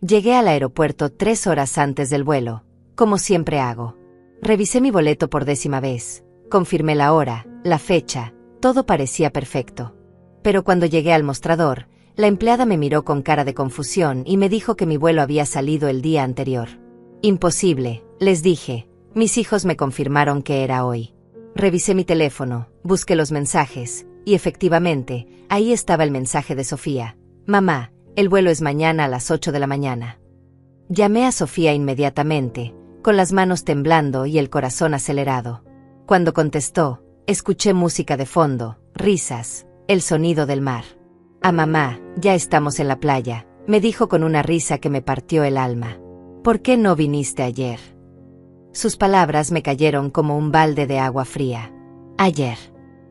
Llegué al aeropuerto 3 horas antes del vuelo, como siempre hago. Revisé mi boleto por 10ª vez, confirmé la hora, la fecha, todo parecía perfecto. Pero cuando llegué al mostrador, la empleada me miró con cara de confusión y me dijo que mi vuelo había salido el día anterior. Imposible, les dije, mis hijos me confirmaron que era hoy. Revisé mi teléfono, busqué los mensajes, y efectivamente, ahí estaba el mensaje de Sofía. Mamá, el vuelo es mañana a las 8 de la mañana. Llamé a Sofía inmediatamente, con las manos temblando y el corazón acelerado. Cuando contestó, escuché música de fondo, risas, el sonido del mar. Mamá, ya estamos en la playa, me dijo con una risa que me partió el alma. ¿Por qué no viniste ayer? Sus palabras me cayeron como un balde de agua fría. Ayer.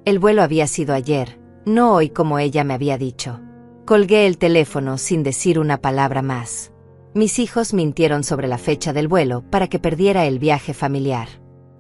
El vuelo había sido ayer, no hoy como ella me había dicho. Colgué el teléfono sin decir una palabra más. Mis hijos mintieron sobre la fecha del vuelo para que perdiera el viaje familiar.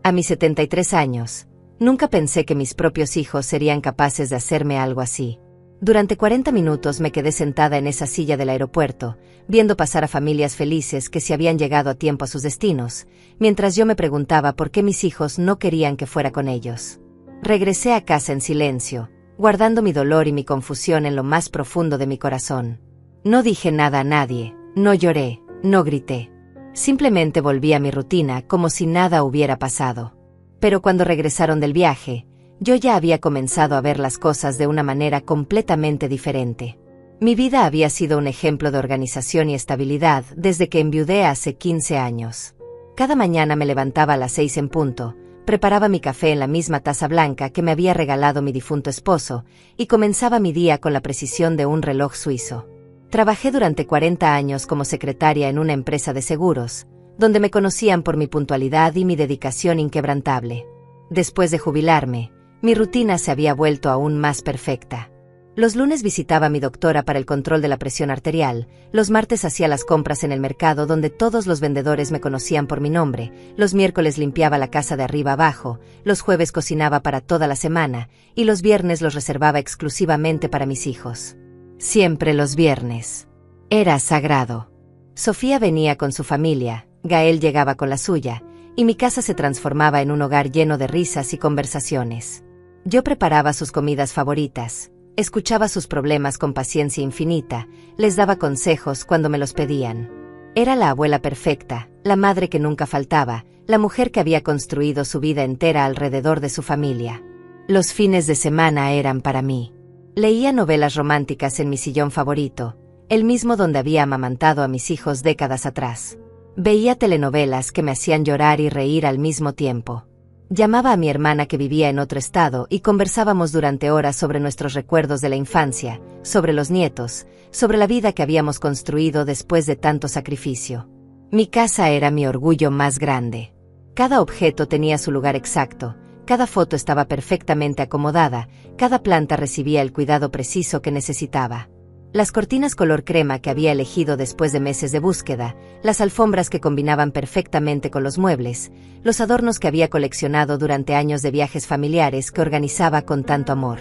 A mis 73 años, nunca pensé que mis propios hijos serían capaces de hacerme algo así. Durante 40 minutos me quedé sentada en esa silla del aeropuerto, viendo pasar a familias felices que se habían llegado a tiempo a sus destinos, mientras yo me preguntaba por qué mis hijos no querían que fuera con ellos. Regresé a casa en silencio, guardando mi dolor y mi confusión en lo más profundo de mi corazón. No dije nada a nadie, no lloré, no grité. Simplemente volví a mi rutina como si nada hubiera pasado. Pero cuando regresaron del viaje, yo ya había comenzado a ver las cosas de una manera completamente diferente. Mi vida había sido un ejemplo de organización y estabilidad desde que enviudé hace 15 años. Cada mañana me levantaba a las 6 en punto, preparaba mi café en la misma taza blanca que me había regalado mi difunto esposo, y comenzaba mi día con la precisión de un reloj suizo. Trabajé durante 40 años como secretaria en una empresa de seguros, donde me conocían por mi puntualidad y mi dedicación inquebrantable. Después de jubilarme, mi rutina se había vuelto aún más perfecta. Los lunes visitaba a mi doctora para el control de la presión arterial, los martes hacía las compras en el mercado donde todos los vendedores me conocían por mi nombre, los miércoles limpiaba la casa de arriba abajo, los jueves cocinaba para toda la semana, y los viernes los reservaba exclusivamente para mis hijos. Siempre los viernes. Era sagrado. Sofía venía con su familia, Gael llegaba con la suya, y mi casa se transformaba en un hogar lleno de risas y conversaciones. Yo preparaba sus comidas favoritas, escuchaba sus problemas con paciencia infinita, les daba consejos cuando me los pedían. Era la abuela perfecta, la madre que nunca faltaba, la mujer que había construido su vida entera alrededor de su familia. Los fines de semana eran para mí. Leía novelas románticas en mi sillón favorito, el mismo donde había amamantado a mis hijos décadas atrás. Veía telenovelas que me hacían llorar y reír al mismo tiempo. Llamaba a mi hermana que vivía en otro estado y conversábamos durante horas sobre nuestros recuerdos de la infancia, sobre los nietos, sobre la vida que habíamos construido después de tanto sacrificio. Mi casa era mi orgullo más grande. Cada objeto tenía su lugar exacto, cada foto estaba perfectamente acomodada, cada planta recibía el cuidado preciso que necesitaba. Las cortinas color crema que había elegido después de meses de búsqueda, las alfombras que combinaban perfectamente con los muebles, los adornos que había coleccionado durante años de viajes familiares que organizaba con tanto amor.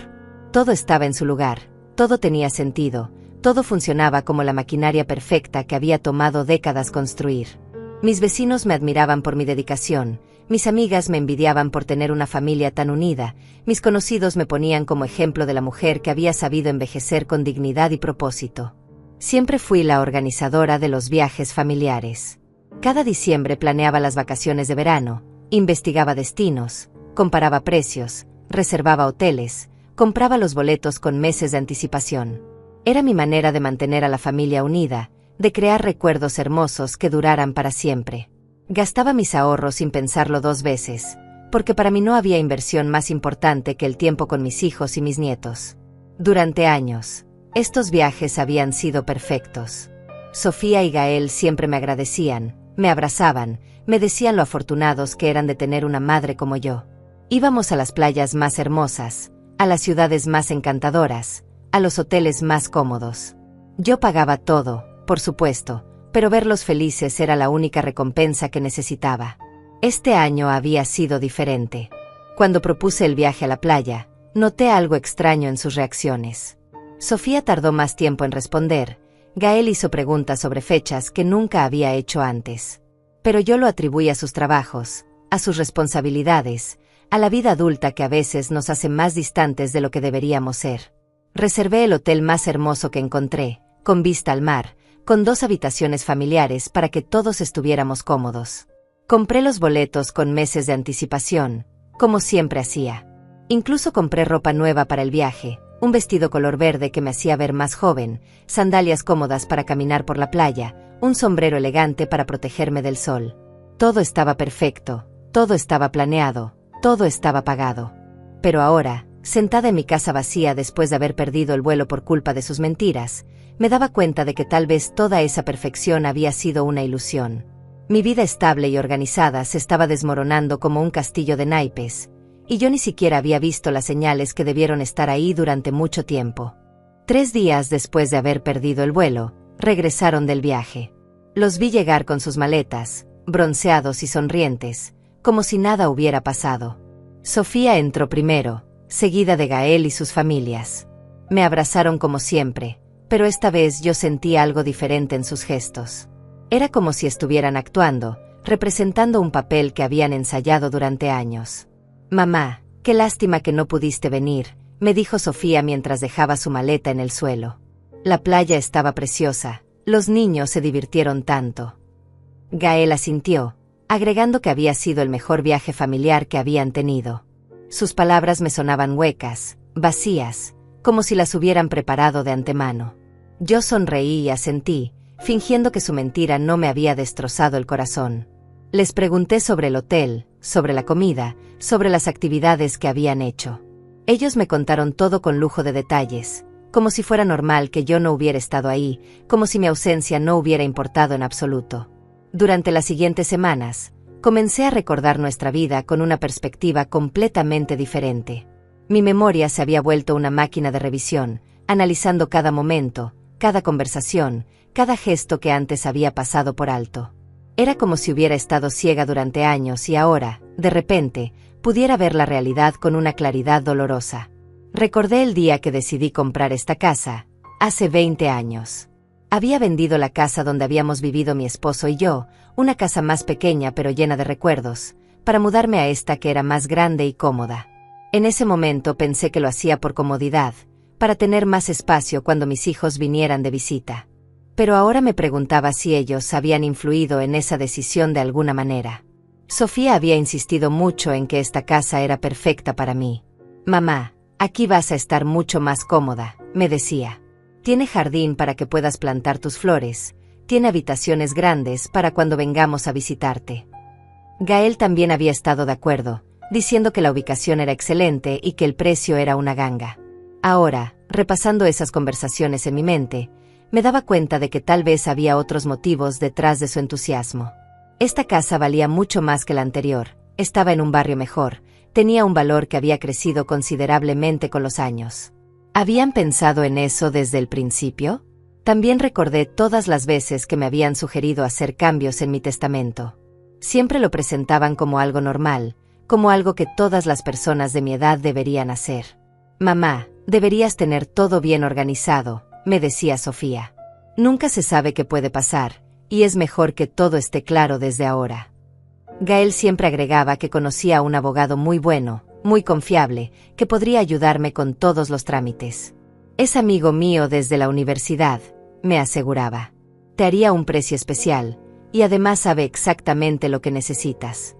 Todo estaba en su lugar, todo tenía sentido, todo funcionaba como la maquinaria perfecta que había tomado décadas construir. Mis vecinos me admiraban por mi dedicación, mis amigas me envidiaban por tener una familia tan unida, mis conocidos me ponían como ejemplo de la mujer que había sabido envejecer con dignidad y propósito. Siempre fui la organizadora de los viajes familiares. Cada diciembre planeaba las vacaciones de verano, investigaba destinos, comparaba precios, reservaba hoteles, compraba los boletos con meses de anticipación. Era mi manera de mantener a la familia unida, de crear recuerdos hermosos que duraran para siempre. Gastaba mis ahorros sin pensarlo 2 veces, porque para mí no había inversión más importante que el tiempo con mis hijos y mis nietos. Durante años, estos viajes habían sido perfectos. Sofía y Gael siempre me agradecían, me abrazaban, me decían lo afortunados que eran de tener una madre como yo. Íbamos a las playas más hermosas, a las ciudades más encantadoras, a los hoteles más cómodos. Yo pagaba todo, por supuesto, pero verlos felices era la única recompensa que necesitaba. Este año había sido diferente. Cuando propuse el viaje a la playa, noté algo extraño en sus reacciones. Sofía tardó más tiempo en responder, Gael hizo preguntas sobre fechas que nunca había hecho antes. Pero yo lo atribuí a sus trabajos, a sus responsabilidades, a la vida adulta que a veces nos hace más distantes de lo que deberíamos ser. Reservé el hotel más hermoso que encontré, con vista al mar, con 2 habitaciones familiares para que todos estuviéramos cómodos. Compré los boletos con meses de anticipación, como siempre hacía. Incluso compré ropa nueva para el viaje, un vestido color verde que me hacía ver más joven, sandalias cómodas para caminar por la playa, un sombrero elegante para protegerme del sol. Todo estaba perfecto, todo estaba planeado, todo estaba pagado. Pero ahora, sentada en mi casa vacía después de haber perdido el vuelo por culpa de sus mentiras, me daba cuenta de que tal vez toda esa perfección había sido una ilusión. Mi vida estable y organizada se estaba desmoronando como un castillo de naipes, y yo ni siquiera había visto las señales que debieron estar ahí durante mucho tiempo. 3 días después de haber perdido el vuelo, regresaron del viaje. Los vi llegar con sus maletas, bronceados y sonrientes, como si nada hubiera pasado. Sofía entró primero, seguida de Gael y sus familias. Me abrazaron como siempre, pero esta vez yo sentí algo diferente en sus gestos. Era como si estuvieran actuando, representando un papel que habían ensayado durante años. «Mamá, qué lástima que no pudiste venir», me dijo Sofía mientras dejaba su maleta en el suelo. La playa estaba preciosa, los niños se divirtieron tanto. Gael asintió, agregando que había sido el mejor viaje familiar que habían tenido. Sus palabras me sonaban huecas, vacías, como si las hubieran preparado de antemano. Yo sonreí y asentí, fingiendo que su mentira no me había destrozado el corazón. Les pregunté sobre el hotel, sobre la comida, sobre las actividades que habían hecho. Ellos me contaron todo con lujo de detalles, como si fuera normal que yo no hubiera estado ahí, como si mi ausencia no hubiera importado en absoluto. Durante las siguientes semanas, comencé a recordar nuestra vida con una perspectiva completamente diferente. Mi memoria se había vuelto una máquina de revisión, analizando cada momento, cada conversación, cada gesto que antes había pasado por alto. Era como si hubiera estado ciega durante años y ahora, de repente, pudiera ver la realidad con una claridad dolorosa. Recordé el día que decidí comprar esta casa, hace 20 años. Había vendido la casa donde habíamos vivido mi esposo y yo, una casa más pequeña pero llena de recuerdos, para mudarme a esta que era más grande y cómoda. En ese momento pensé que lo hacía por comodidad, para tener más espacio cuando mis hijos vinieran de visita. Pero ahora me preguntaba si ellos habían influido en esa decisión de alguna manera. Sofía había insistido mucho en que esta casa era perfecta para mí. «Mamá, aquí vas a estar mucho más cómoda», me decía. «Tiene jardín para que puedas plantar tus flores, tiene habitaciones grandes para cuando vengamos a visitarte». Gael también había estado de acuerdo, diciendo que la ubicación era excelente y que el precio era una ganga. Ahora, repasando esas conversaciones en mi mente, me daba cuenta de que tal vez había otros motivos detrás de su entusiasmo. Esta casa valía mucho más que la anterior, estaba en un barrio mejor, tenía un valor que había crecido considerablemente con los años. ¿Habían pensado en eso desde el principio? También recordé todas las veces que me habían sugerido hacer cambios en mi testamento. Siempre lo presentaban como algo normal, como algo que todas las personas de mi edad deberían hacer. «Mamá, deberías tener todo bien organizado», me decía Sofía. «Nunca se sabe qué puede pasar, y es mejor que todo esté claro desde ahora». Gael siempre agregaba que conocía a un abogado muy bueno, muy confiable, que podría ayudarme con todos los trámites. «Es amigo mío desde la universidad», me aseguraba. «Te haría un precio especial, y además sabe exactamente lo que necesitas».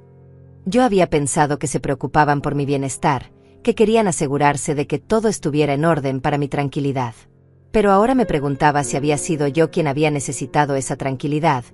Yo había pensado que se preocupaban por mi bienestar, que querían asegurarse de que todo estuviera en orden para mi tranquilidad. Pero ahora me preguntaba si había sido yo quien había necesitado esa tranquilidad,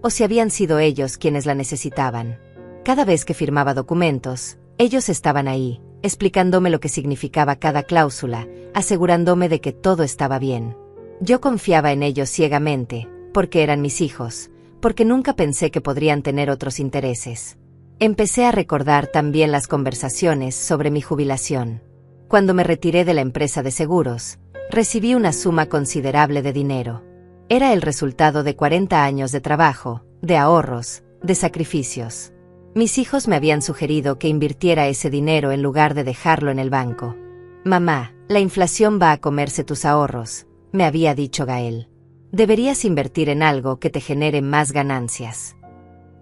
o si habían sido ellos quienes la necesitaban. Cada vez que firmaba documentos, ellos estaban ahí, explicándome lo que significaba cada cláusula, asegurándome de que todo estaba bien. Yo confiaba en ellos ciegamente, porque eran mis hijos, porque nunca pensé que podrían tener otros intereses. Empecé a recordar también las conversaciones sobre mi jubilación. Cuando me retiré de la empresa de seguros, recibí una suma considerable de dinero. Era el resultado de 40 años de trabajo, de ahorros, de sacrificios. Mis hijos me habían sugerido que invirtiera ese dinero en lugar de dejarlo en el banco. «Mamá, la inflación va a comerse tus ahorros», me había dicho Gael. Deberías invertir en algo que te genere más ganancias.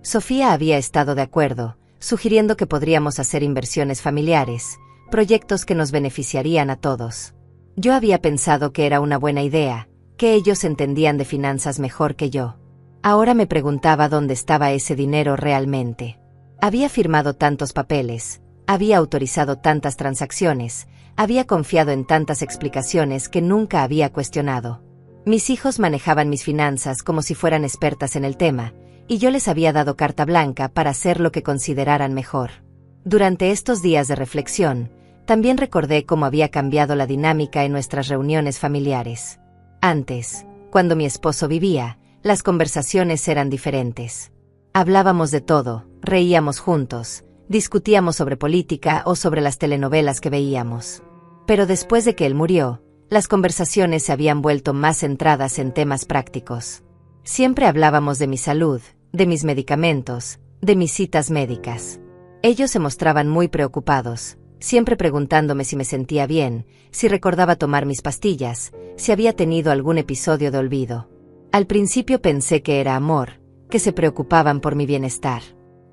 Sofía había estado de acuerdo, sugiriendo que podríamos hacer inversiones familiares, proyectos que nos beneficiarían a todos. Yo había pensado que era una buena idea, que ellos entendían de finanzas mejor que yo. Ahora me preguntaba dónde estaba ese dinero realmente. Había firmado tantos papeles, había autorizado tantas transacciones, había confiado en tantas explicaciones que nunca había cuestionado. Mis hijos manejaban mis finanzas como si fueran expertas en el tema, y yo les había dado carta blanca para hacer lo que consideraran mejor. Durante estos días de reflexión, también recordé cómo había cambiado la dinámica en nuestras reuniones familiares. Antes, cuando mi esposo vivía, las conversaciones eran diferentes. Hablábamos de todo, reíamos juntos, discutíamos sobre política o sobre las telenovelas que veíamos. Pero después de que él murió, las conversaciones se habían vuelto más centradas en temas prácticos. Siempre hablábamos de mi salud, de mis medicamentos, de mis citas médicas. Ellos se mostraban muy preocupados, siempre preguntándome si me sentía bien, si recordaba tomar mis pastillas, si había tenido algún episodio de olvido. Al principio pensé que era amor, que se preocupaban por mi bienestar.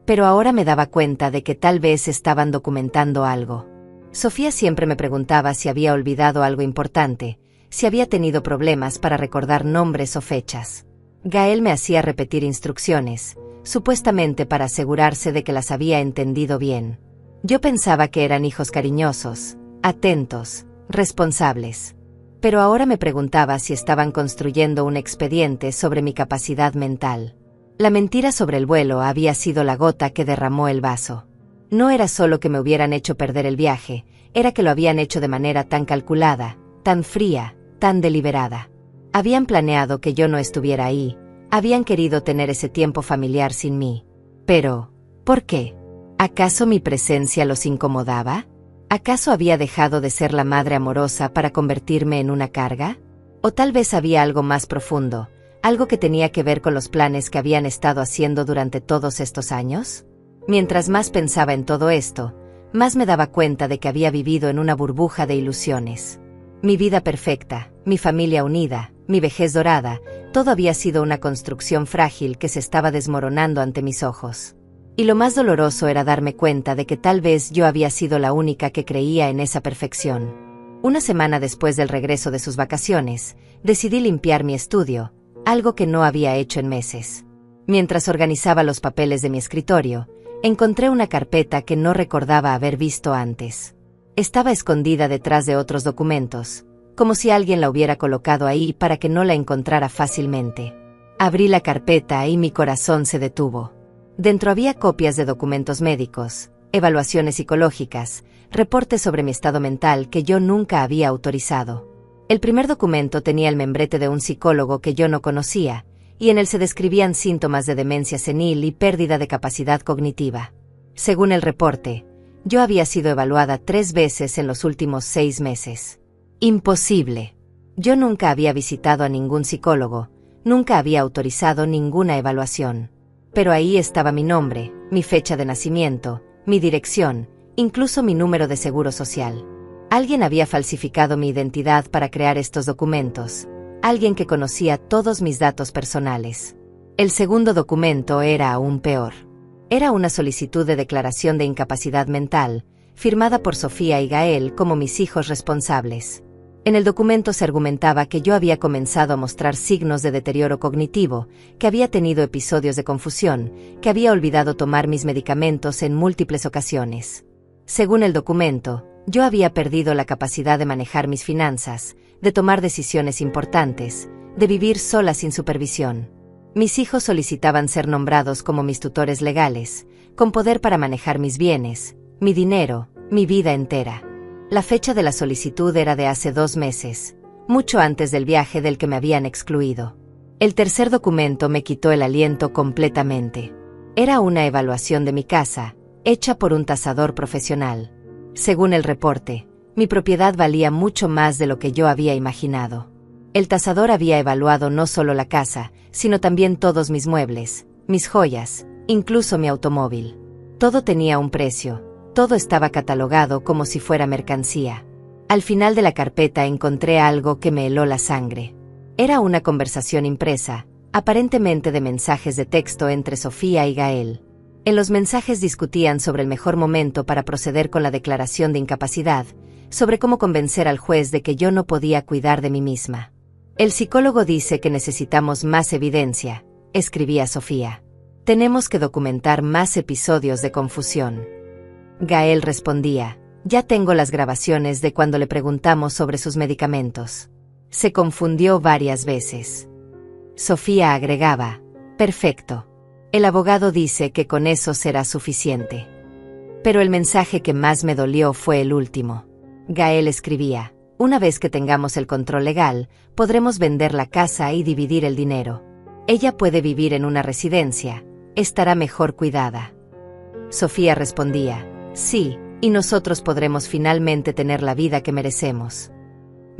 Pero ahora me daba cuenta de que tal vez estaban documentando algo. Sofía siempre me preguntaba si había olvidado algo importante, si había tenido problemas para recordar nombres o fechas. Gael me hacía repetir instrucciones, supuestamente para asegurarse de que las había entendido bien. Yo pensaba que eran hijos cariñosos, atentos, responsables. Pero ahora me preguntaba si estaban construyendo un expediente sobre mi capacidad mental. La mentira sobre el vuelo había sido la gota que derramó el vaso. No era solo que me hubieran hecho perder el viaje, era que lo habían hecho de manera tan calculada, tan fría, tan deliberada. Habían planeado que yo no estuviera ahí, habían querido tener ese tiempo familiar sin mí. Pero, ¿por qué? ¿Acaso mi presencia los incomodaba? ¿Acaso había dejado de ser la madre amorosa para convertirme en una carga? ¿O tal vez había algo más profundo, algo que tenía que ver con los planes que habían estado haciendo durante todos estos años? Mientras más pensaba en todo esto, más me daba cuenta de que había vivido en una burbuja de ilusiones. Mi vida perfecta, mi familia unida, mi vejez dorada, todo había sido una construcción frágil que se estaba desmoronando ante mis ojos. Y lo más doloroso era darme cuenta de que tal vez yo había sido la única que creía en esa perfección. Una semana después del regreso de sus vacaciones, decidí limpiar mi estudio, algo que no había hecho en meses. Mientras organizaba los papeles de mi escritorio, encontré una carpeta que no recordaba haber visto antes. Estaba escondida detrás de otros documentos, como si alguien la hubiera colocado ahí para que no la encontrara fácilmente. Abrí la carpeta y mi corazón se detuvo. Dentro había copias de documentos médicos, evaluaciones psicológicas, reportes sobre mi estado mental que yo nunca había autorizado. El primer documento tenía el membrete de un psicólogo que yo no conocía, y en él se describían síntomas de demencia senil y pérdida de capacidad cognitiva. Según el reporte, yo había sido evaluada 3 veces en los últimos 6 meses. Imposible. Yo nunca había visitado a ningún psicólogo, nunca había autorizado ninguna evaluación. Pero ahí estaba mi nombre, mi fecha de nacimiento, mi dirección, incluso mi número de seguro social. Alguien había falsificado mi identidad para crear estos documentos, alguien que conocía todos mis datos personales. El segundo documento era aún peor. Era una solicitud de declaración de incapacidad mental, firmada por Sofía y Gael como mis hijos responsables. En el documento se argumentaba que yo había comenzado a mostrar signos de deterioro cognitivo, que había tenido episodios de confusión, que había olvidado tomar mis medicamentos en múltiples ocasiones. Según el documento, yo había perdido la capacidad de manejar mis finanzas, de tomar decisiones importantes, de vivir sola sin supervisión. Mis hijos solicitaban ser nombrados como mis tutores legales, con poder para manejar mis bienes, mi dinero, mi vida entera. La fecha de la solicitud era de hace 2 meses, mucho antes del viaje del que me habían excluido. El tercer documento me quitó el aliento completamente. Era una evaluación de mi casa, hecha por un tasador profesional. Según el reporte, mi propiedad valía mucho más de lo que yo había imaginado. El tasador había evaluado no solo la casa, sino también todos mis muebles, mis joyas, incluso mi automóvil. Todo tenía un precio. Todo estaba catalogado como si fuera mercancía. Al final de la carpeta encontré algo que me heló la sangre. Era una conversación impresa, aparentemente de mensajes de texto entre Sofía y Gael. En los mensajes discutían sobre el mejor momento para proceder con la declaración de incapacidad, sobre cómo convencer al juez de que yo no podía cuidar de mí misma. El psicólogo dice que necesitamos más evidencia, escribía Sofía. Tenemos que documentar más episodios de confusión. Gael respondía, ya tengo las grabaciones de cuando le preguntamos sobre sus medicamentos. Se confundió varias veces. Sofía agregaba, perfecto. El abogado dice que con eso será suficiente. Pero el mensaje que más me dolió fue el último. Gael escribía, una vez que tengamos el control legal, podremos vender la casa y dividir el dinero. Ella puede vivir en una residencia, estará mejor cuidada. Sofía respondía, sí, y nosotros podremos finalmente tener la vida que merecemos.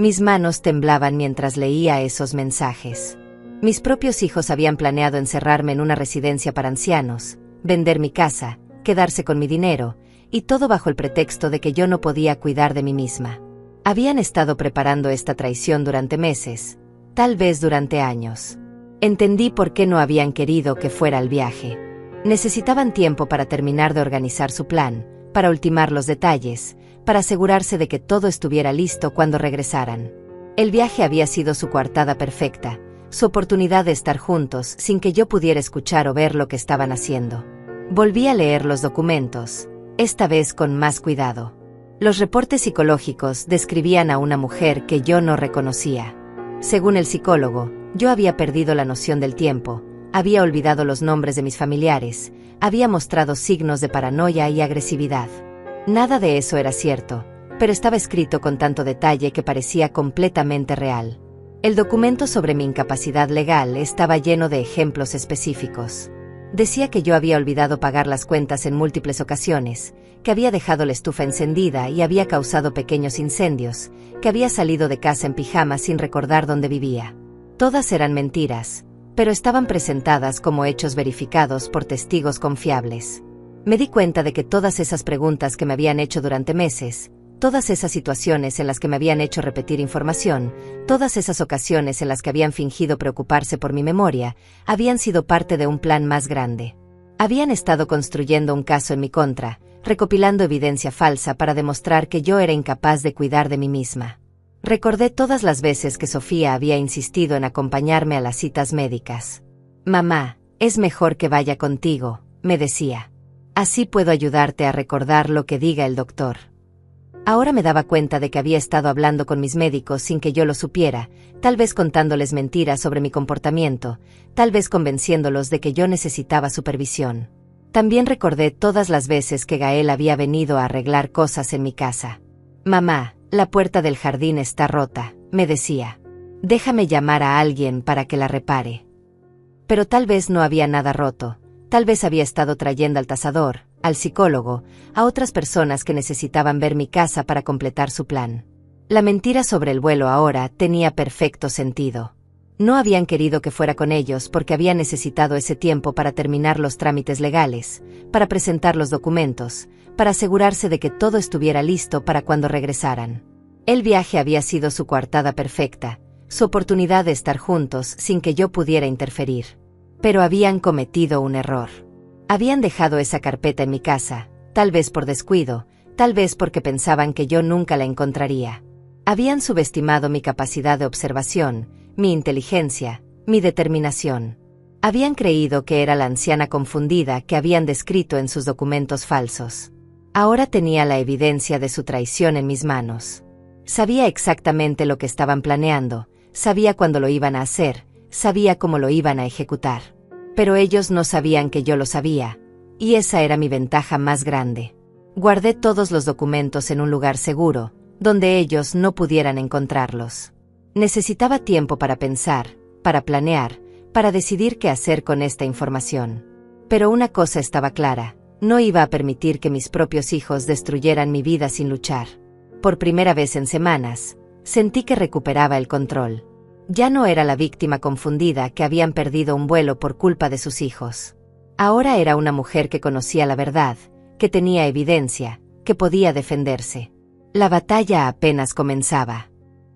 Mis manos temblaban mientras leía esos mensajes. Mis propios hijos habían planeado encerrarme en una residencia para ancianos, vender mi casa, quedarse con mi dinero, y todo bajo el pretexto de que yo no podía cuidar de mí misma. Habían estado preparando esta traición durante meses, tal vez durante años. Entendí por qué no habían querido que fuera al viaje. Necesitaban tiempo para terminar de organizar su plan, para ultimar los detalles, para asegurarse de que todo estuviera listo cuando regresaran. El viaje había sido su coartada perfecta, su oportunidad de estar juntos sin que yo pudiera escuchar o ver lo que estaban haciendo. Volví a leer los documentos, esta vez con más cuidado. Los reportes psicológicos describían a una mujer que yo no reconocía. Según el psicólogo, yo había perdido la noción del tiempo, había olvidado los nombres de mis familiares, había mostrado signos de paranoia y agresividad. Nada de eso era cierto, pero estaba escrito con tanto detalle que parecía completamente real. El documento sobre mi incapacidad legal estaba lleno de ejemplos específicos. Decía que yo había olvidado pagar las cuentas en múltiples ocasiones, que había dejado la estufa encendida y había causado pequeños incendios, que había salido de casa en pijama sin recordar dónde vivía. Todas eran mentiras, pero estaban presentadas como hechos verificados por testigos confiables. Me di cuenta de que todas esas preguntas que me habían hecho durante meses, todas esas situaciones en las que me habían hecho repetir información, todas esas ocasiones en las que habían fingido preocuparse por mi memoria, habían sido parte de un plan más grande. Habían estado construyendo un caso en mi contra, recopilando evidencia falsa para demostrar que yo era incapaz de cuidar de mí misma. Recordé todas las veces que Sofía había insistido en acompañarme a las citas médicas. Mamá, es mejor que vaya contigo, me decía. Así puedo ayudarte a recordar lo que diga el doctor. Ahora me daba cuenta de que había estado hablando con mis médicos sin que yo lo supiera, tal vez contándoles mentiras sobre mi comportamiento, tal vez convenciéndolos de que yo necesitaba supervisión. También recordé todas las veces que Gael había venido a arreglar cosas en mi casa. Mamá, la puerta del jardín está rota, me decía. Déjame llamar a alguien para que la repare. Pero tal vez no había nada roto, tal vez había estado trayendo al tasador, al psicólogo, a otras personas que necesitaban ver mi casa para completar su plan. La mentira sobre el vuelo ahora tenía perfecto sentido. No habían querido que fuera con ellos porque había necesitado ese tiempo para terminar los trámites legales, para presentar los documentos, para asegurarse de que todo estuviera listo para cuando regresaran. El viaje había sido su coartada perfecta, su oportunidad de estar juntos sin que yo pudiera interferir. Pero habían cometido un error. Habían dejado esa carpeta en mi casa, tal vez por descuido, tal vez porque pensaban que yo nunca la encontraría. Habían subestimado mi capacidad de observación, mi inteligencia, mi determinación. Habían creído que era la anciana confundida que habían descrito en sus documentos falsos. Ahora tenía la evidencia de su traición en mis manos. Sabía exactamente lo que estaban planeando, sabía cuándo lo iban a hacer, sabía cómo lo iban a ejecutar. Pero ellos no sabían que yo lo sabía, y esa era mi ventaja más grande. Guardé todos los documentos en un lugar seguro, donde ellos no pudieran encontrarlos. Necesitaba tiempo para pensar, para planear, para decidir qué hacer con esta información. Pero una cosa estaba clara, no iba a permitir que mis propios hijos destruyeran mi vida sin luchar. Por primera vez en semanas, sentí que recuperaba el control. Ya no era la víctima confundida que habían perdido un vuelo por culpa de sus hijos. Ahora era una mujer que conocía la verdad, que tenía evidencia, que podía defenderse. La batalla apenas comenzaba.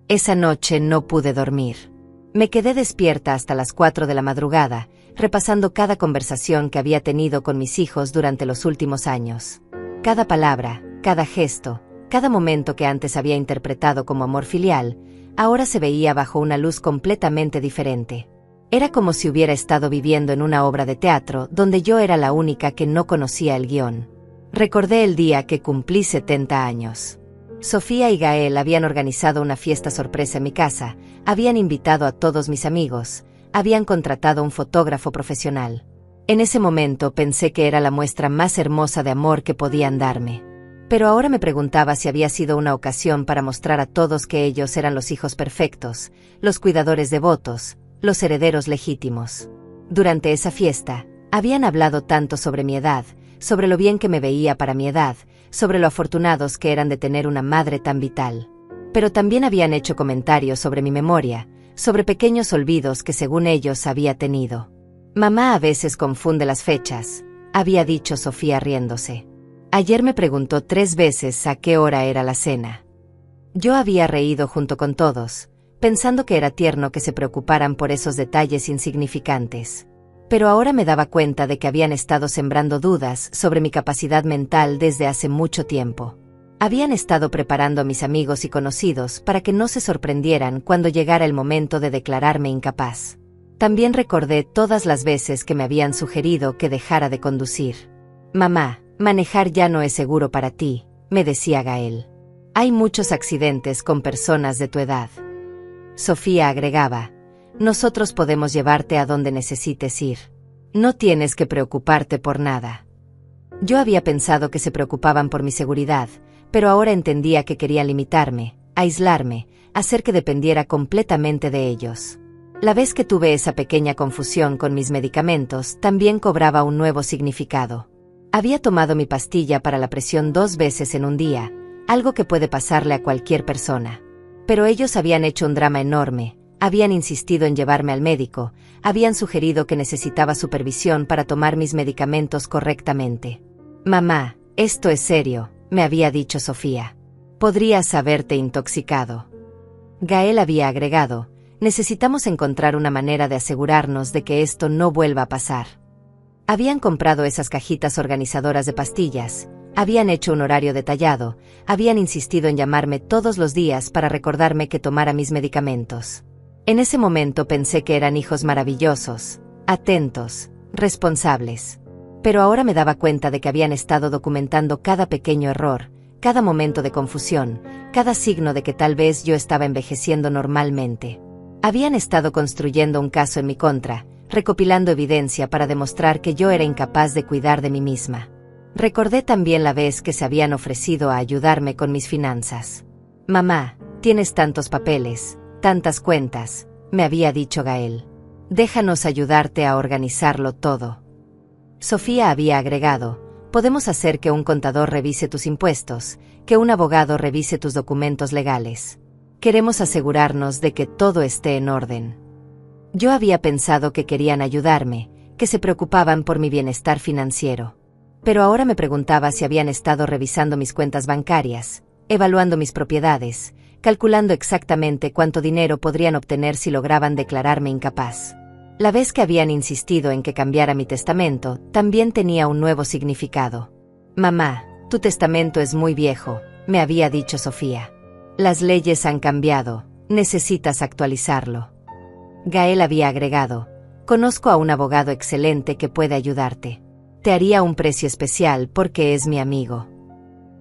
Esa noche no pude dormir. Me quedé despierta hasta las 4 de la madrugada, repasando cada conversación que había tenido con mis hijos durante los últimos años. Cada palabra, cada gesto, cada momento que antes había interpretado como amor filial, ahora se veía bajo una luz completamente diferente. Era como si hubiera estado viviendo en una obra de teatro donde yo era la única que no conocía el guión. Recordé el día que cumplí 70 años. Sofía y Gael habían organizado una fiesta sorpresa en mi casa, habían invitado a todos mis amigos, habían contratado un fotógrafo profesional. En ese momento pensé que era la muestra más hermosa de amor que podían darme. Pero ahora me preguntaba si había sido una ocasión para mostrar a todos que ellos eran los hijos perfectos, los cuidadores devotos, los herederos legítimos. Durante esa fiesta, habían hablado tanto sobre mi edad, sobre lo bien que me veía para mi edad, sobre lo afortunados que eran de tener una madre tan vital. Pero también habían hecho comentarios sobre mi memoria, sobre pequeños olvidos que según ellos había tenido. Mamá a veces confunde las fechas, había dicho Sofía riéndose. Ayer me preguntó 3 veces a qué hora era la cena. Yo había reído junto con todos, pensando que era tierno que se preocuparan por esos detalles insignificantes. Pero ahora me daba cuenta de que habían estado sembrando dudas sobre mi capacidad mental desde hace mucho tiempo. Habían estado preparando a mis amigos y conocidos para que no se sorprendieran cuando llegara el momento de declararme incapaz. También recordé todas las veces que me habían sugerido que dejara de conducir. Mamá, manejar ya no es seguro para ti, me decía Gael. Hay muchos accidentes con personas de tu edad. Sofía agregaba, nosotros podemos llevarte a donde necesites ir. No tienes que preocuparte por nada. Yo había pensado que se preocupaban por mi seguridad, pero ahora entendía que querían limitarme, aislarme, hacer que dependiera completamente de ellos. La vez que tuve esa pequeña confusión con mis medicamentos, también cobraba un nuevo significado. Había tomado mi pastilla para la presión 2 veces en un día, algo que puede pasarle a cualquier persona. Pero ellos habían hecho un drama enorme, habían insistido en llevarme al médico, habían sugerido que necesitaba supervisión para tomar mis medicamentos correctamente. Mamá, esto es serio, me había dicho Sofía. Podrías haberte intoxicado. Gael había agregado, necesitamos encontrar una manera de asegurarnos de que esto no vuelva a pasar. Habían comprado esas cajitas organizadoras de pastillas, habían hecho un horario detallado, habían insistido en llamarme todos los días para recordarme que tomara mis medicamentos. En ese momento pensé que eran hijos maravillosos, atentos, responsables. Pero ahora me daba cuenta de que habían estado documentando cada pequeño error, cada momento de confusión, cada signo de que tal vez yo estaba envejeciendo normalmente. Habían estado construyendo un caso en mi contra, recopilando evidencia para demostrar que yo era incapaz de cuidar de mí misma. Recordé también la vez que se habían ofrecido a ayudarme con mis finanzas. Mamá, tienes tantos papeles, tantas cuentas, me había dicho Gael. Déjanos ayudarte a organizarlo todo. Sofía había agregado, podemos hacer que un contador revise tus impuestos, que un abogado revise tus documentos legales. Queremos asegurarnos de que todo esté en orden. Yo había pensado que querían ayudarme, que se preocupaban por mi bienestar financiero. Pero ahora me preguntaba si habían estado revisando mis cuentas bancarias, evaluando mis propiedades, calculando exactamente cuánto dinero podrían obtener si lograban declararme incapaz. La vez que habían insistido en que cambiara mi testamento, también tenía un nuevo significado. Mamá, tu testamento es muy viejo, me había dicho Sofía. Las leyes han cambiado, necesitas actualizarlo. Gael había agregado, conozco a un abogado excelente que puede ayudarte. Te haría un precio especial porque es mi amigo.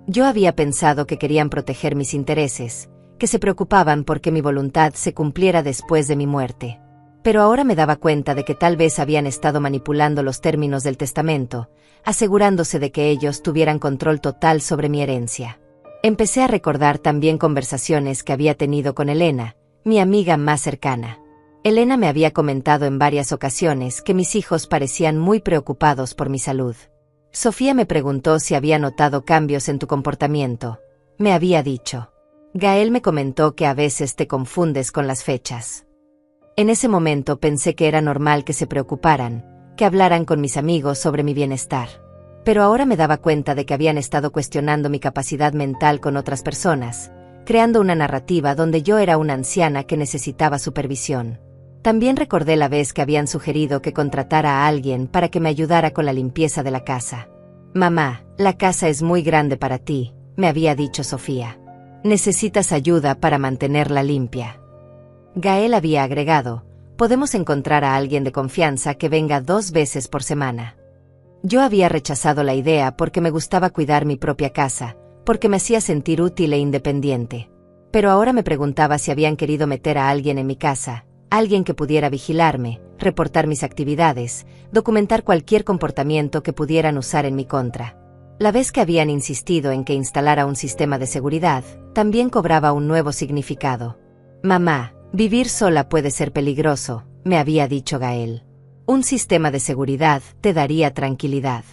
Yo había pensado que querían proteger mis intereses, que se preocupaban porque mi voluntad se cumpliera después de mi muerte. Pero ahora me daba cuenta de que tal vez habían estado manipulando los términos del testamento, asegurándose de que ellos tuvieran control total sobre mi herencia. Empecé a recordar también conversaciones que había tenido con Elena, mi amiga más cercana. Elena me había comentado en varias ocasiones que mis hijos parecían muy preocupados por mi salud. Sofía me preguntó si había notado cambios en tu comportamiento. Me había dicho. Gael me comentó que a veces te confundes con las fechas. En ese momento pensé que era normal que se preocuparan, que hablaran con mis amigos sobre mi bienestar. Pero ahora me daba cuenta de que habían estado cuestionando mi capacidad mental con otras personas, creando una narrativa donde yo era una anciana que necesitaba supervisión. También recordé la vez que habían sugerido que contratara a alguien para que me ayudara con la limpieza de la casa. Mamá, la casa es muy grande para ti, me había dicho Sofía. Necesitas ayuda para mantenerla limpia. Gael había agregado, podemos encontrar a alguien de confianza que venga 2 veces por semana. Yo había rechazado la idea porque me gustaba cuidar mi propia casa, porque me hacía sentir útil e independiente. Pero ahora me preguntaba si habían querido meter a alguien en mi casa, alguien que pudiera vigilarme, reportar mis actividades, documentar cualquier comportamiento que pudieran usar en mi contra. La vez que habían insistido en que instalara un sistema de seguridad, también cobraba un nuevo significado. Mamá, vivir sola puede ser peligroso, me había dicho Gael. Un sistema de seguridad te daría tranquilidad.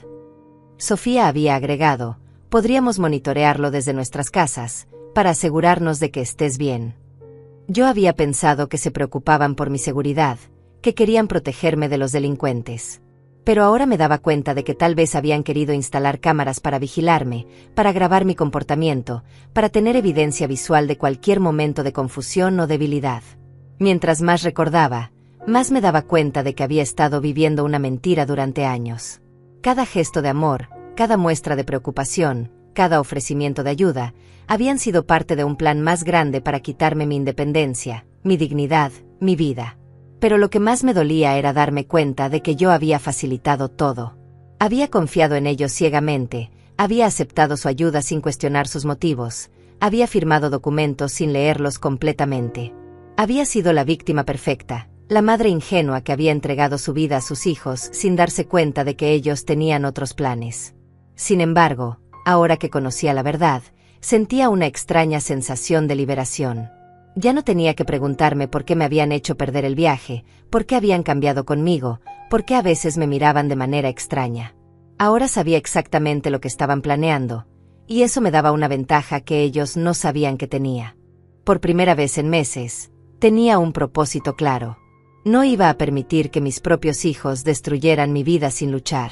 Sofía había agregado, podríamos monitorearlo desde nuestras casas, para asegurarnos de que estés bien. Yo había pensado que se preocupaban por mi seguridad, que querían protegerme de los delincuentes. Pero ahora me daba cuenta de que tal vez habían querido instalar cámaras para vigilarme, para grabar mi comportamiento, para tener evidencia visual de cualquier momento de confusión o debilidad. Mientras más recordaba, más me daba cuenta de que había estado viviendo una mentira durante años. Cada gesto de amor, cada muestra de preocupación, cada ofrecimiento de ayuda, habían sido parte de un plan más grande para quitarme mi independencia, mi dignidad, mi vida. Pero lo que más me dolía era darme cuenta de que yo había facilitado todo. Había confiado en ellos ciegamente, había aceptado su ayuda sin cuestionar sus motivos, había firmado documentos sin leerlos completamente. Había sido la víctima perfecta, la madre ingenua que había entregado su vida a sus hijos sin darse cuenta de que ellos tenían otros planes. Sin embargo, ahora que conocía la verdad, sentía una extraña sensación de liberación. Ya no tenía que preguntarme por qué me habían hecho perder el viaje, por qué habían cambiado conmigo, por qué a veces me miraban de manera extraña. Ahora sabía exactamente lo que estaban planeando, y eso me daba una ventaja que ellos no sabían que tenía. Por primera vez en meses, tenía un propósito claro. No iba a permitir que mis propios hijos destruyeran mi vida sin luchar.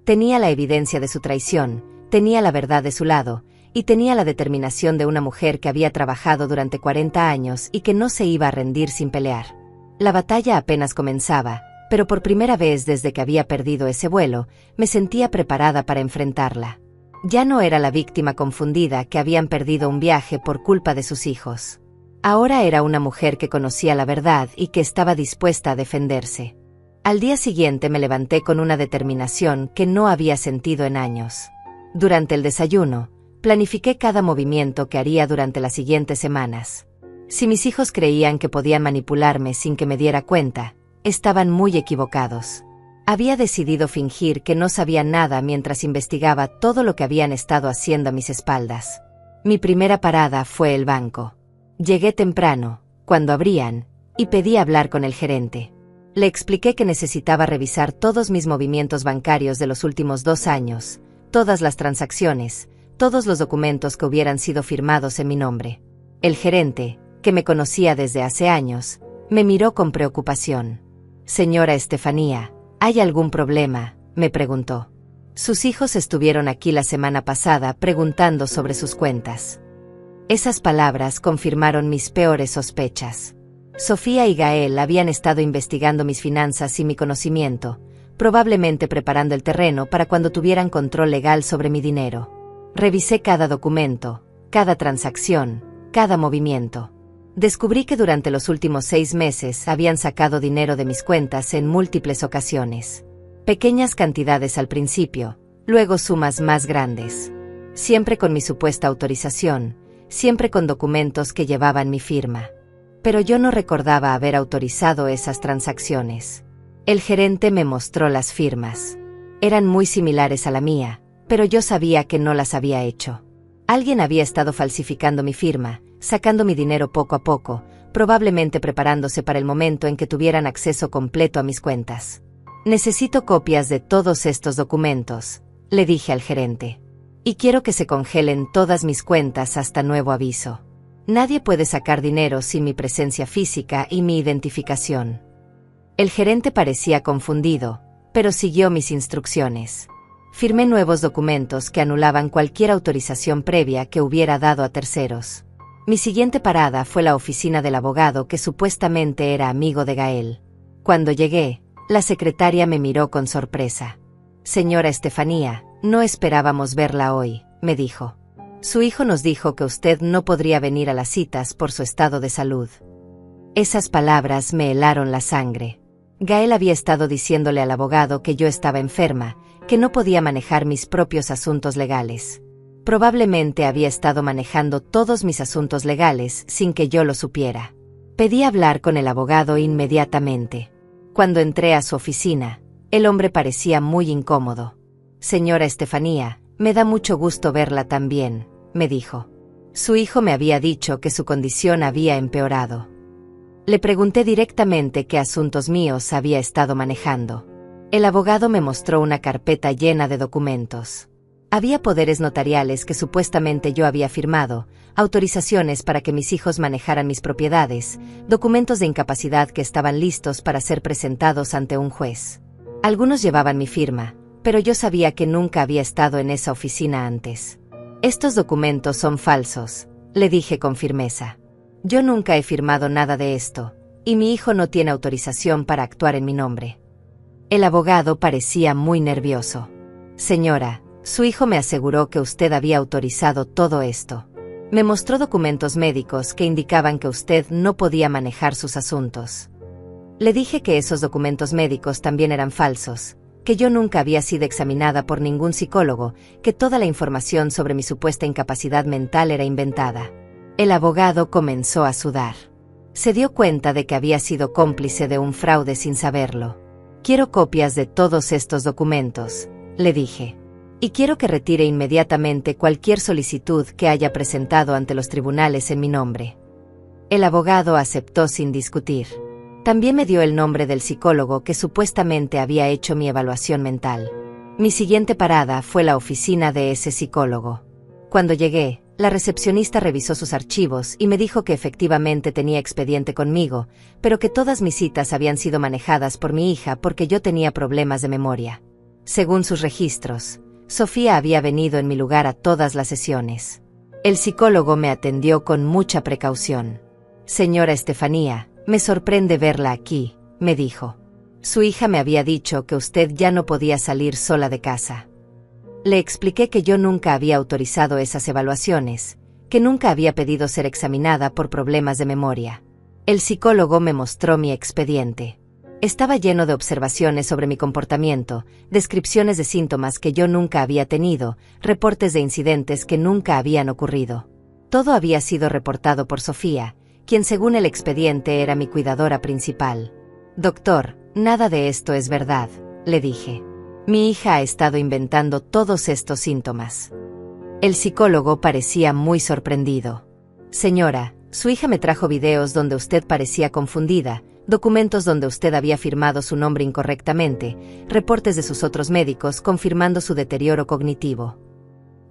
Tenía la evidencia de su traición, tenía la verdad de su lado, y tenía la determinación de una mujer que había trabajado durante 40 años y que no se iba a rendir sin pelear. La batalla apenas comenzaba, pero por primera vez desde que había perdido ese vuelo, me sentía preparada para enfrentarla. Ya no era la víctima confundida que habían perdido un viaje por culpa de sus hijos. Ahora era una mujer que conocía la verdad y que estaba dispuesta a defenderse. Al día siguiente me levanté con una determinación que no había sentido en años. Durante el desayuno, planifiqué cada movimiento que haría durante las siguientes semanas. Si mis hijos creían que podían manipularme sin que me diera cuenta, estaban muy equivocados. Había decidido fingir que no sabía nada mientras investigaba todo lo que habían estado haciendo a mis espaldas. Mi primera parada fue el banco. Llegué temprano, cuando abrían, y pedí hablar con el gerente. Le expliqué que necesitaba revisar todos mis movimientos bancarios de los últimos 2 años, todas las transacciones, todos los documentos que hubieran sido firmados en mi nombre. El gerente, que me conocía desde hace años, me miró con preocupación. «Señora Estefanía, ¿hay algún problema?», me preguntó. Sus hijos estuvieron aquí la semana pasada preguntando sobre sus cuentas. Esas palabras confirmaron mis peores sospechas. Sofía y Gael habían estado investigando mis finanzas sin mi conocimiento, probablemente preparando el terreno para cuando tuvieran control legal sobre mi dinero. Revisé cada documento, cada transacción, cada movimiento. Descubrí que durante los últimos 6 meses habían sacado dinero de mis cuentas en múltiples ocasiones. Pequeñas cantidades al principio, luego sumas más grandes. Siempre con mi supuesta autorización, siempre con documentos que llevaban mi firma. Pero yo no recordaba haber autorizado esas transacciones. El gerente me mostró las firmas. Eran muy similares a la mía, pero yo sabía que no las había hecho. Alguien había estado falsificando mi firma, sacando mi dinero poco a poco, probablemente preparándose para el momento en que tuvieran acceso completo a mis cuentas. «Necesito copias de todos estos documentos», le dije al gerente. «Y quiero que se congelen todas mis cuentas hasta nuevo aviso. Nadie puede sacar dinero sin mi presencia física y mi identificación». El gerente parecía confundido, pero siguió mis instrucciones. Firmé nuevos documentos que anulaban cualquier autorización previa que hubiera dado a terceros. Mi siguiente parada fue la oficina del abogado que supuestamente era amigo de Gael. Cuando llegué, la secretaria me miró con sorpresa. Señora Estefanía, no esperábamos verla hoy, me dijo. Su hijo nos dijo que usted no podría venir a las citas por su estado de salud. Esas palabras me helaron la sangre. Gael había estado diciéndole al abogado que yo estaba enferma, que no podía manejar mis propios asuntos legales. Probablemente había estado manejando todos mis asuntos legales sin que yo lo supiera. Pedí hablar con el abogado inmediatamente. Cuando entré a su oficina, el hombre parecía muy incómodo. Señora Estefanía, me da mucho gusto verla también, me dijo. Su hijo me había dicho que su condición había empeorado. Le pregunté directamente qué asuntos míos había estado manejando. El abogado me mostró una carpeta llena de documentos. Había poderes notariales que supuestamente yo había firmado, autorizaciones para que mis hijos manejaran mis propiedades, documentos de incapacidad que estaban listos para ser presentados ante un juez. Algunos llevaban mi firma, pero yo sabía que nunca había estado en esa oficina antes. Estos documentos son falsos, le dije con firmeza. Yo nunca he firmado nada de esto, y mi hijo no tiene autorización para actuar en mi nombre. El abogado parecía muy nervioso. Señora, su hijo me aseguró que usted había autorizado todo esto. Me mostró documentos médicos que indicaban que usted no podía manejar sus asuntos. Le dije que esos documentos médicos también eran falsos, que yo nunca había sido examinada por ningún psicólogo, que toda la información sobre mi supuesta incapacidad mental era inventada. El abogado comenzó a sudar. Se dio cuenta de que había sido cómplice de un fraude sin saberlo. Quiero copias de todos estos documentos, le dije. Y quiero que retire inmediatamente cualquier solicitud que haya presentado ante los tribunales en mi nombre. El abogado aceptó sin discutir. También me dio el nombre del psicólogo que supuestamente había hecho mi evaluación mental. Mi siguiente parada fue la oficina de ese psicólogo. Cuando llegué, la recepcionista revisó sus archivos y me dijo que efectivamente tenía expediente conmigo, pero que todas mis citas habían sido manejadas por mi hija porque yo tenía problemas de memoria. Según sus registros, Sofía había venido en mi lugar a todas las sesiones. El psicólogo me atendió con mucha precaución. Señora Estefanía, me sorprende verla aquí, me dijo. Su hija me había dicho que usted ya no podía salir sola de casa. Le expliqué que yo nunca había autorizado esas evaluaciones, que nunca había pedido ser examinada por problemas de memoria. El psicólogo me mostró mi expediente. Estaba lleno de observaciones sobre mi comportamiento, descripciones de síntomas que yo nunca había tenido, reportes de incidentes que nunca habían ocurrido. Todo había sido reportado por Sofía, quien según el expediente era mi cuidadora principal. Doctor, nada de esto es verdad, le dije. Mi hija ha estado inventando todos estos síntomas. El psicólogo parecía muy sorprendido. Señora, su hija me trajo videos donde usted parecía confundida, documentos donde usted había firmado su nombre incorrectamente, reportes de sus otros médicos confirmando su deterioro cognitivo.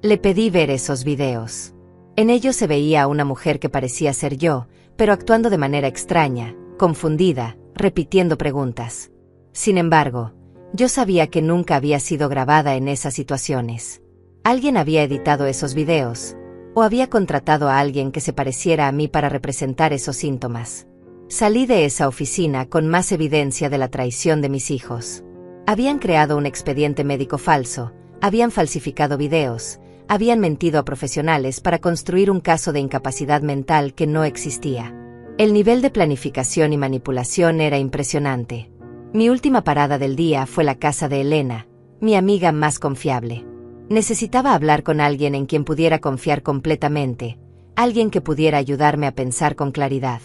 Le pedí ver esos videos. En ellos se veía a una mujer que parecía ser yo, pero actuando de manera extraña, confundida, repitiendo preguntas. Sin embargo, yo sabía que nunca había sido grabada en esas situaciones. Alguien había editado esos videos, o había contratado a alguien que se pareciera a mí para representar esos síntomas. Salí de esa oficina con más evidencia de la traición de mis hijos. Habían creado un expediente médico falso, habían falsificado videos, habían mentido a profesionales para construir un caso de incapacidad mental que no existía. El nivel de planificación y manipulación era impresionante. Mi última parada del día fue la casa de Elena, mi amiga más confiable. Necesitaba hablar con alguien en quien pudiera confiar completamente, alguien que pudiera ayudarme a pensar con claridad.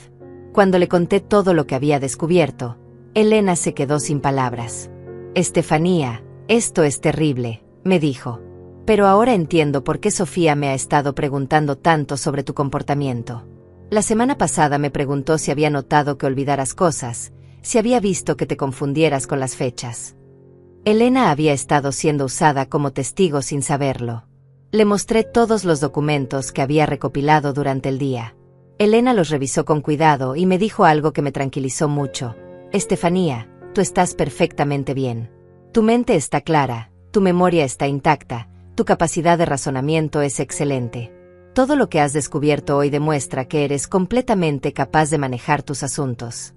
Cuando le conté todo lo que había descubierto, Elena se quedó sin palabras. Estefanía, esto es terrible, me dijo. Pero ahora entiendo por qué Sofía me ha estado preguntando tanto sobre tu comportamiento. La semana pasada me preguntó si había notado que olvidaras cosas, si había visto que te confundieras con las fechas. Elena había estado siendo usada como testigo sin saberlo. Le mostré todos los documentos que había recopilado durante el día. Elena los revisó con cuidado y me dijo algo que me tranquilizó mucho. Estefanía, tú estás perfectamente bien. Tu mente está clara, tu memoria está intacta, tu capacidad de razonamiento es excelente. Todo lo que has descubierto hoy demuestra que eres completamente capaz de manejar tus asuntos.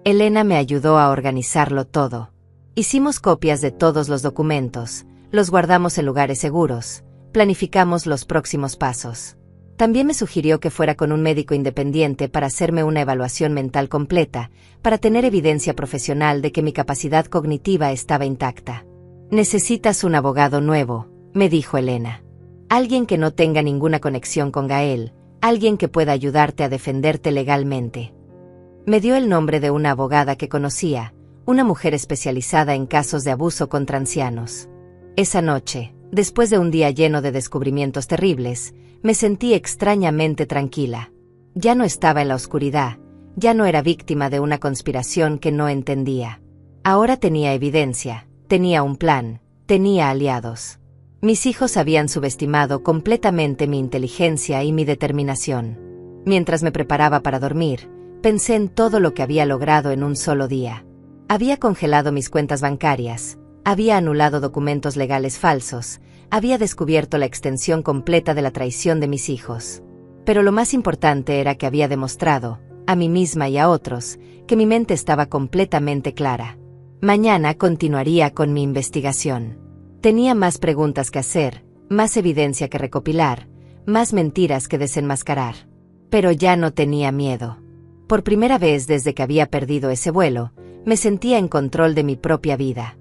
Elena me ayudó a organizarlo todo. Hicimos copias de todos los documentos, los guardamos en lugares seguros, planificamos los próximos pasos. También me sugirió que fuera con un médico independiente para hacerme una evaluación mental completa, para tener evidencia profesional de que mi capacidad cognitiva estaba intacta. Necesitas un abogado nuevo, me dijo Elena. Alguien que no tenga ninguna conexión con Gael, alguien que pueda ayudarte a defenderte legalmente. Me dio el nombre de una abogada que conocía, una mujer especializada en casos de abuso contra ancianos. Esa noche, después de un día lleno de descubrimientos terribles, me sentí extrañamente tranquila. Ya no estaba en la oscuridad, ya no era víctima de una conspiración que no entendía. Ahora tenía evidencia, tenía un plan, tenía aliados. Mis hijos habían subestimado completamente mi inteligencia y mi determinación. Mientras me preparaba para dormir, pensé en todo lo que había logrado en un solo día. Había congelado mis cuentas bancarias, había anulado documentos legales falsos, había descubierto la extensión completa de la traición de mis hijos. Pero lo más importante era que había demostrado, a mí misma y a otros, que mi mente estaba completamente clara. Mañana continuaría con mi investigación. Tenía más preguntas que hacer, más evidencia que recopilar, más mentiras que desenmascarar. Pero ya no tenía miedo. Por primera vez desde que había perdido ese vuelo, me sentía en control de mi propia vida.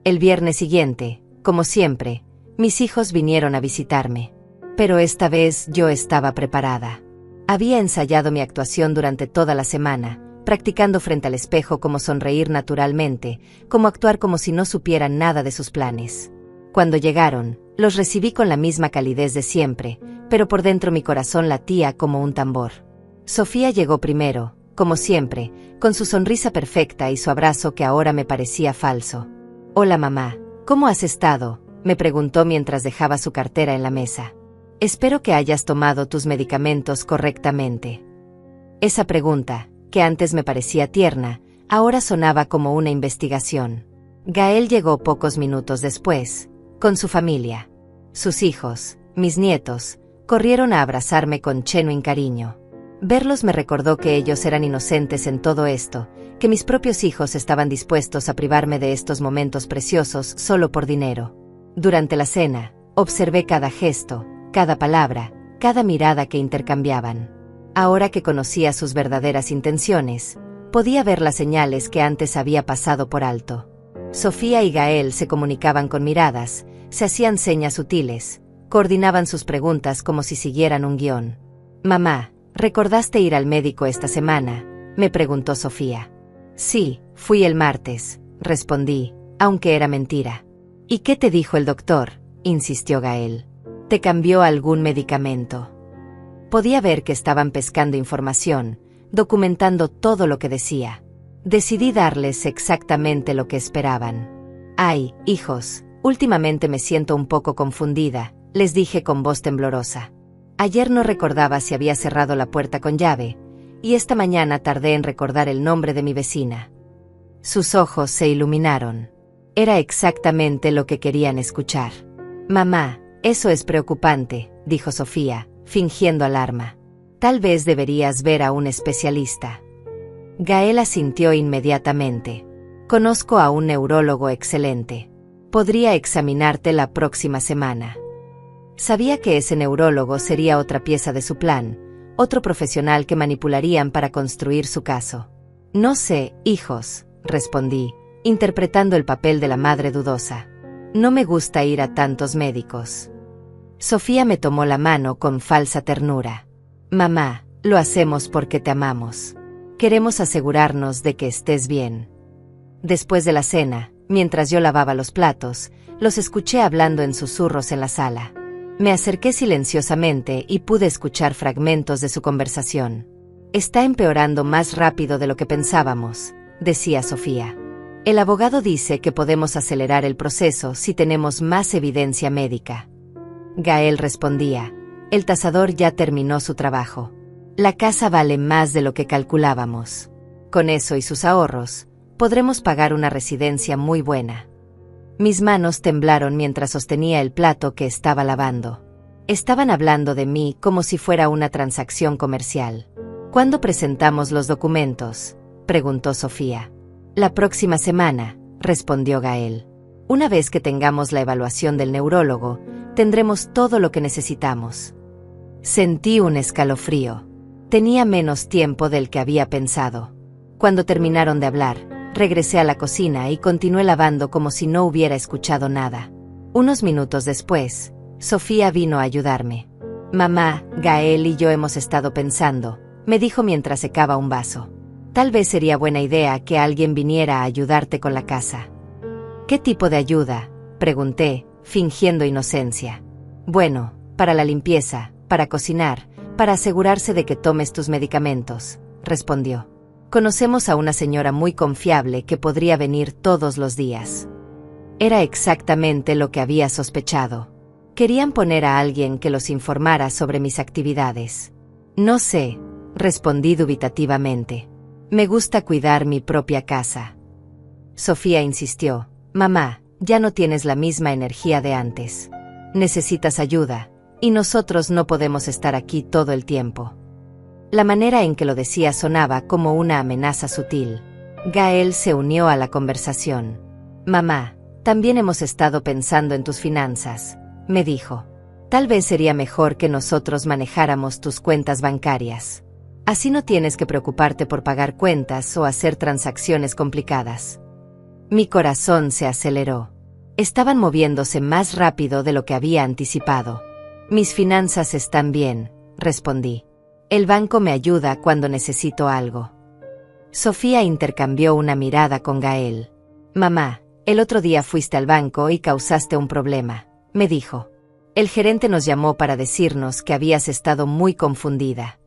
El viernes siguiente, como siempre, mis hijos vinieron a visitarme. Pero esta vez yo estaba preparada. Había ensayado mi actuación durante toda la semana, practicando frente al espejo cómo sonreír naturalmente, cómo actuar como si no supieran nada de sus planes. Cuando llegaron, los recibí con la misma calidez de siempre, pero por dentro mi corazón latía como un tambor. Sofía llegó primero, como siempre, con su sonrisa perfecta y su abrazo que ahora me parecía falso. «Hola mamá, ¿cómo has estado?», me preguntó mientras dejaba su cartera en la mesa. «Espero que hayas tomado tus medicamentos correctamente». Esa pregunta, que antes me parecía tierna, ahora sonaba como una investigación. Gael llegó pocos minutos después, con su familia. Sus hijos, mis nietos, corrieron a abrazarme con genuino cariño. Verlos me recordó que ellos eran inocentes en todo esto, que mis propios hijos estaban dispuestos a privarme de estos momentos preciosos solo por dinero. Durante la cena, observé cada gesto, cada palabra, cada mirada que intercambiaban. Ahora que conocía sus verdaderas intenciones, podía ver las señales que antes había pasado por alto. Sofía y Gael se comunicaban con miradas, se hacían señas sutiles, coordinaban sus preguntas como si siguieran un guión. «Mamá, ¿recordaste ir al médico esta semana?», me preguntó Sofía. «Sí, fui el martes», respondí, aunque era mentira. «¿Y qué te dijo el doctor?», insistió Gael. «¿Te cambió algún medicamento?». Podía ver que estaban pescando información, documentando todo lo que decía. Decidí darles exactamente lo que esperaban. «Ay, hijos, últimamente me siento un poco confundida», les dije con voz temblorosa. Ayer no recordaba si había cerrado la puerta con llave, y esta mañana tardé en recordar el nombre de mi vecina. Sus ojos se iluminaron. Era exactamente lo que querían escuchar. «Mamá, eso es preocupante», dijo Sofía, fingiendo alarma. «Tal vez deberías ver a un especialista». Gael asintió inmediatamente. «Conozco a un neurólogo excelente. Podría examinarte la próxima semana». Sabía que ese neurólogo sería otra pieza de su plan, otro profesional que manipularían para construir su caso. «No sé, hijos», respondí, interpretando el papel de la madre dudosa. «No me gusta ir a tantos médicos». Sofía me tomó la mano con falsa ternura. «Mamá, lo hacemos porque te amamos. Queremos asegurarnos de que estés bien». Después de la cena, mientras yo lavaba los platos, los escuché hablando en susurros en la sala. Me acerqué silenciosamente y pude escuchar fragmentos de su conversación. «Está empeorando más rápido de lo que pensábamos», decía Sofía. «El abogado dice que podemos acelerar el proceso si tenemos más evidencia médica». Gael respondía: «El tasador ya terminó su trabajo. La casa vale más de lo que calculábamos. Con eso y sus ahorros, podremos pagar una residencia muy buena». Mis manos temblaron mientras sostenía el plato que estaba lavando. Estaban hablando de mí como si fuera una transacción comercial. ¿Cuándo presentamos los documentos?, preguntó Sofía. La próxima semana, respondió Gael. Una vez que tengamos la evaluación del neurólogo, tendremos todo lo que necesitamos. Sentí un escalofrío. Tenía menos tiempo del que había pensado. Cuando terminaron de hablar, regresé a la cocina y continué lavando como si no hubiera escuchado nada. Unos minutos después, Sofía vino a ayudarme. Mamá, Gael y yo hemos estado pensando, me dijo mientras secaba un vaso. Tal vez sería buena idea que alguien viniera a ayudarte con la casa. ¿Qué tipo de ayuda?, pregunté, fingiendo inocencia. Bueno, para la limpieza, para cocinar, para asegurarse de que tomes tus medicamentos, respondió. Conocemos a una señora muy confiable que podría venir todos los días. Era exactamente lo que había sospechado. Querían poner a alguien que los informara sobre mis actividades. No sé, respondí dubitativamente. Me gusta cuidar mi propia casa. Sofía insistió. Mamá, ya no tienes la misma energía de antes. Necesitas ayuda, y nosotros no podemos estar aquí todo el tiempo. La manera en que lo decía sonaba como una amenaza sutil. Gael se unió a la conversación. Mamá, también hemos estado pensando en tus finanzas, me dijo. Tal vez sería mejor que nosotros manejáramos tus cuentas bancarias. Así no tienes que preocuparte por pagar cuentas o hacer transacciones complicadas. Mi corazón se aceleró. Estaban moviéndose más rápido de lo que había anticipado. Mis finanzas están bien, respondí. El banco me ayuda cuando necesito algo. Sofía intercambió una mirada con Gael. Mamá, el otro día fuiste al banco y causaste un problema, me dijo. El gerente nos llamó para decirnos que habías estado muy confundida.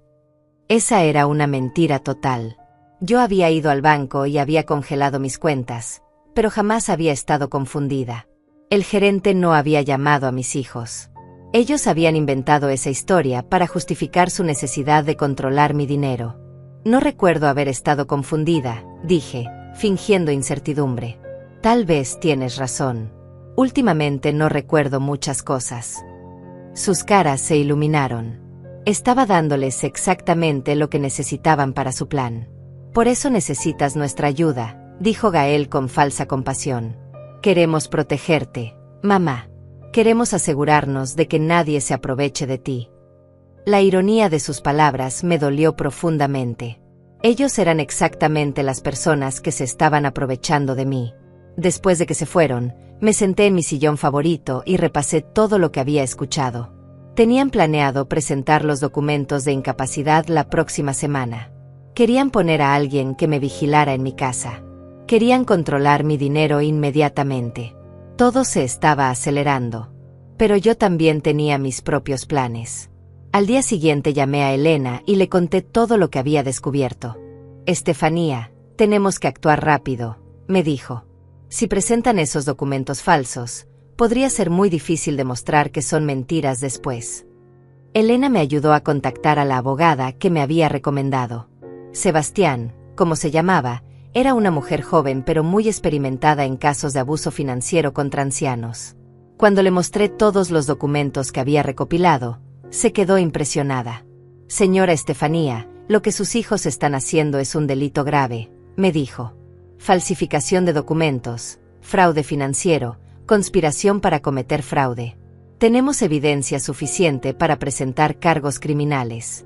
Esa era una mentira total. Yo había ido al banco y había congelado mis cuentas, pero jamás había estado confundida. El gerente no había llamado a mis hijos. Ellos habían inventado esa historia para justificar su necesidad de controlar mi dinero. No recuerdo haber estado confundida, dije, fingiendo incertidumbre. Tal vez tienes razón. Últimamente no recuerdo muchas cosas. Sus caras se iluminaron. Estaba dándoles exactamente lo que necesitaban para su plan. Por eso necesitas nuestra ayuda, dijo Gael con falsa compasión. Queremos protegerte, mamá. Queremos asegurarnos de que nadie se aproveche de ti. La ironía de sus palabras me dolió profundamente. Ellos eran exactamente las personas que se estaban aprovechando de mí. Después de que se fueron, me senté en mi sillón favorito y repasé todo lo que había escuchado. Tenían planeado presentar los documentos de incapacidad la próxima semana. Querían poner a alguien que me vigilara en mi casa. Querían controlar mi dinero inmediatamente. Todo se estaba acelerando. Pero yo también tenía mis propios planes. Al día siguiente llamé a Elena y le conté todo lo que había descubierto. Estefanía, tenemos que actuar rápido, me dijo. Si presentan esos documentos falsos, podría ser muy difícil demostrar que son mentiras después. Elena me ayudó a contactar a la abogada que me había recomendado. Sebastián, como se llamaba, era una mujer joven pero muy experimentada en casos de abuso financiero contra ancianos. Cuando le mostré todos los documentos que había recopilado, se quedó impresionada. Señora Estefanía, lo que sus hijos están haciendo es un delito grave, me dijo. Falsificación de documentos, fraude financiero, conspiración para cometer fraude. Tenemos evidencia suficiente para presentar cargos criminales.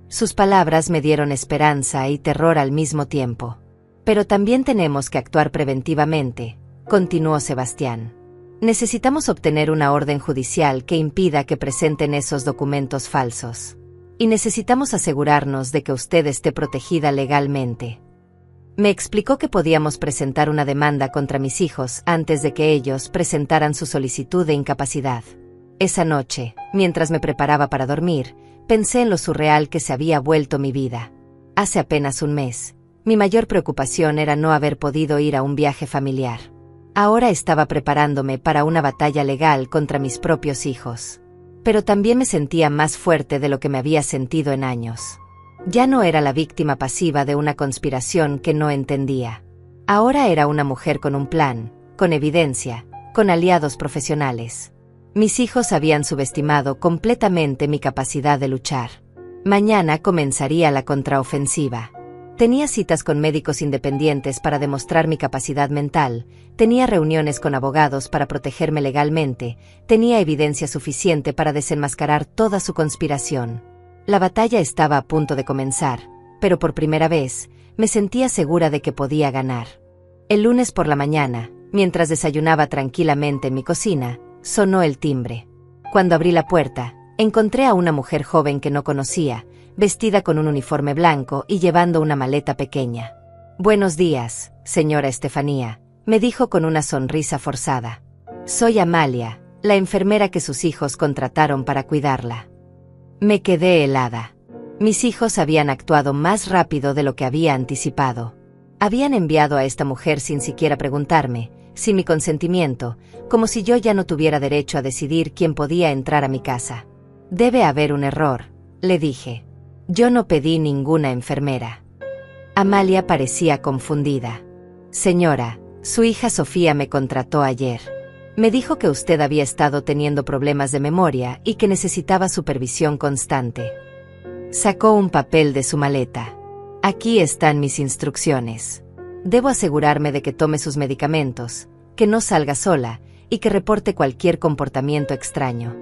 Sus palabras me dieron esperanza y terror al mismo tiempo. Pero también tenemos que actuar preventivamente, continuó Sebastián. Necesitamos obtener una orden judicial que impida que presenten esos documentos falsos. Y necesitamos asegurarnos de que usted esté protegida legalmente. Me explicó que podíamos presentar una demanda contra mis hijos antes de que ellos presentaran su solicitud de incapacidad. Esa noche, mientras me preparaba para dormir, pensé en lo surreal que se había vuelto mi vida. Hace apenas un mes, mi mayor preocupación era no haber podido ir a un viaje familiar. Ahora estaba preparándome para una batalla legal contra mis propios hijos. Pero también me sentía más fuerte de lo que me había sentido en años. Ya no era la víctima pasiva de una conspiración que no entendía. Ahora era una mujer con un plan, con evidencia, con aliados profesionales. Mis hijos habían subestimado completamente mi capacidad de luchar. Mañana comenzaría la contraofensiva. Tenía citas con médicos independientes para demostrar mi capacidad mental, tenía reuniones con abogados para protegerme legalmente, tenía evidencia suficiente para desenmascarar toda su conspiración. La batalla estaba a punto de comenzar, pero por primera vez, me sentía segura de que podía ganar. El lunes por la mañana, mientras desayunaba tranquilamente en mi cocina, sonó el timbre. Cuando abrí la puerta, encontré a una mujer joven que no conocía, vestida con un uniforme blanco y llevando una maleta pequeña. «Buenos días, señora Estefanía», me dijo con una sonrisa forzada. «Soy Amalia, la enfermera que sus hijos contrataron para cuidarla». Me quedé helada. Mis hijos habían actuado más rápido de lo que había anticipado. Habían enviado a esta mujer sin siquiera preguntarme, sin mi consentimiento, como si yo ya no tuviera derecho a decidir quién podía entrar a mi casa. «Debe haber un error», le dije. «Yo no pedí ninguna enfermera». Amalia parecía confundida. «Señora, su hija Sofía me contrató ayer. Me dijo que usted había estado teniendo problemas de memoria y que necesitaba supervisión constante». Sacó un papel de su maleta. «Aquí están mis instrucciones. Debo asegurarme de que tome sus medicamentos, que no salga sola y que reporte cualquier comportamiento extraño».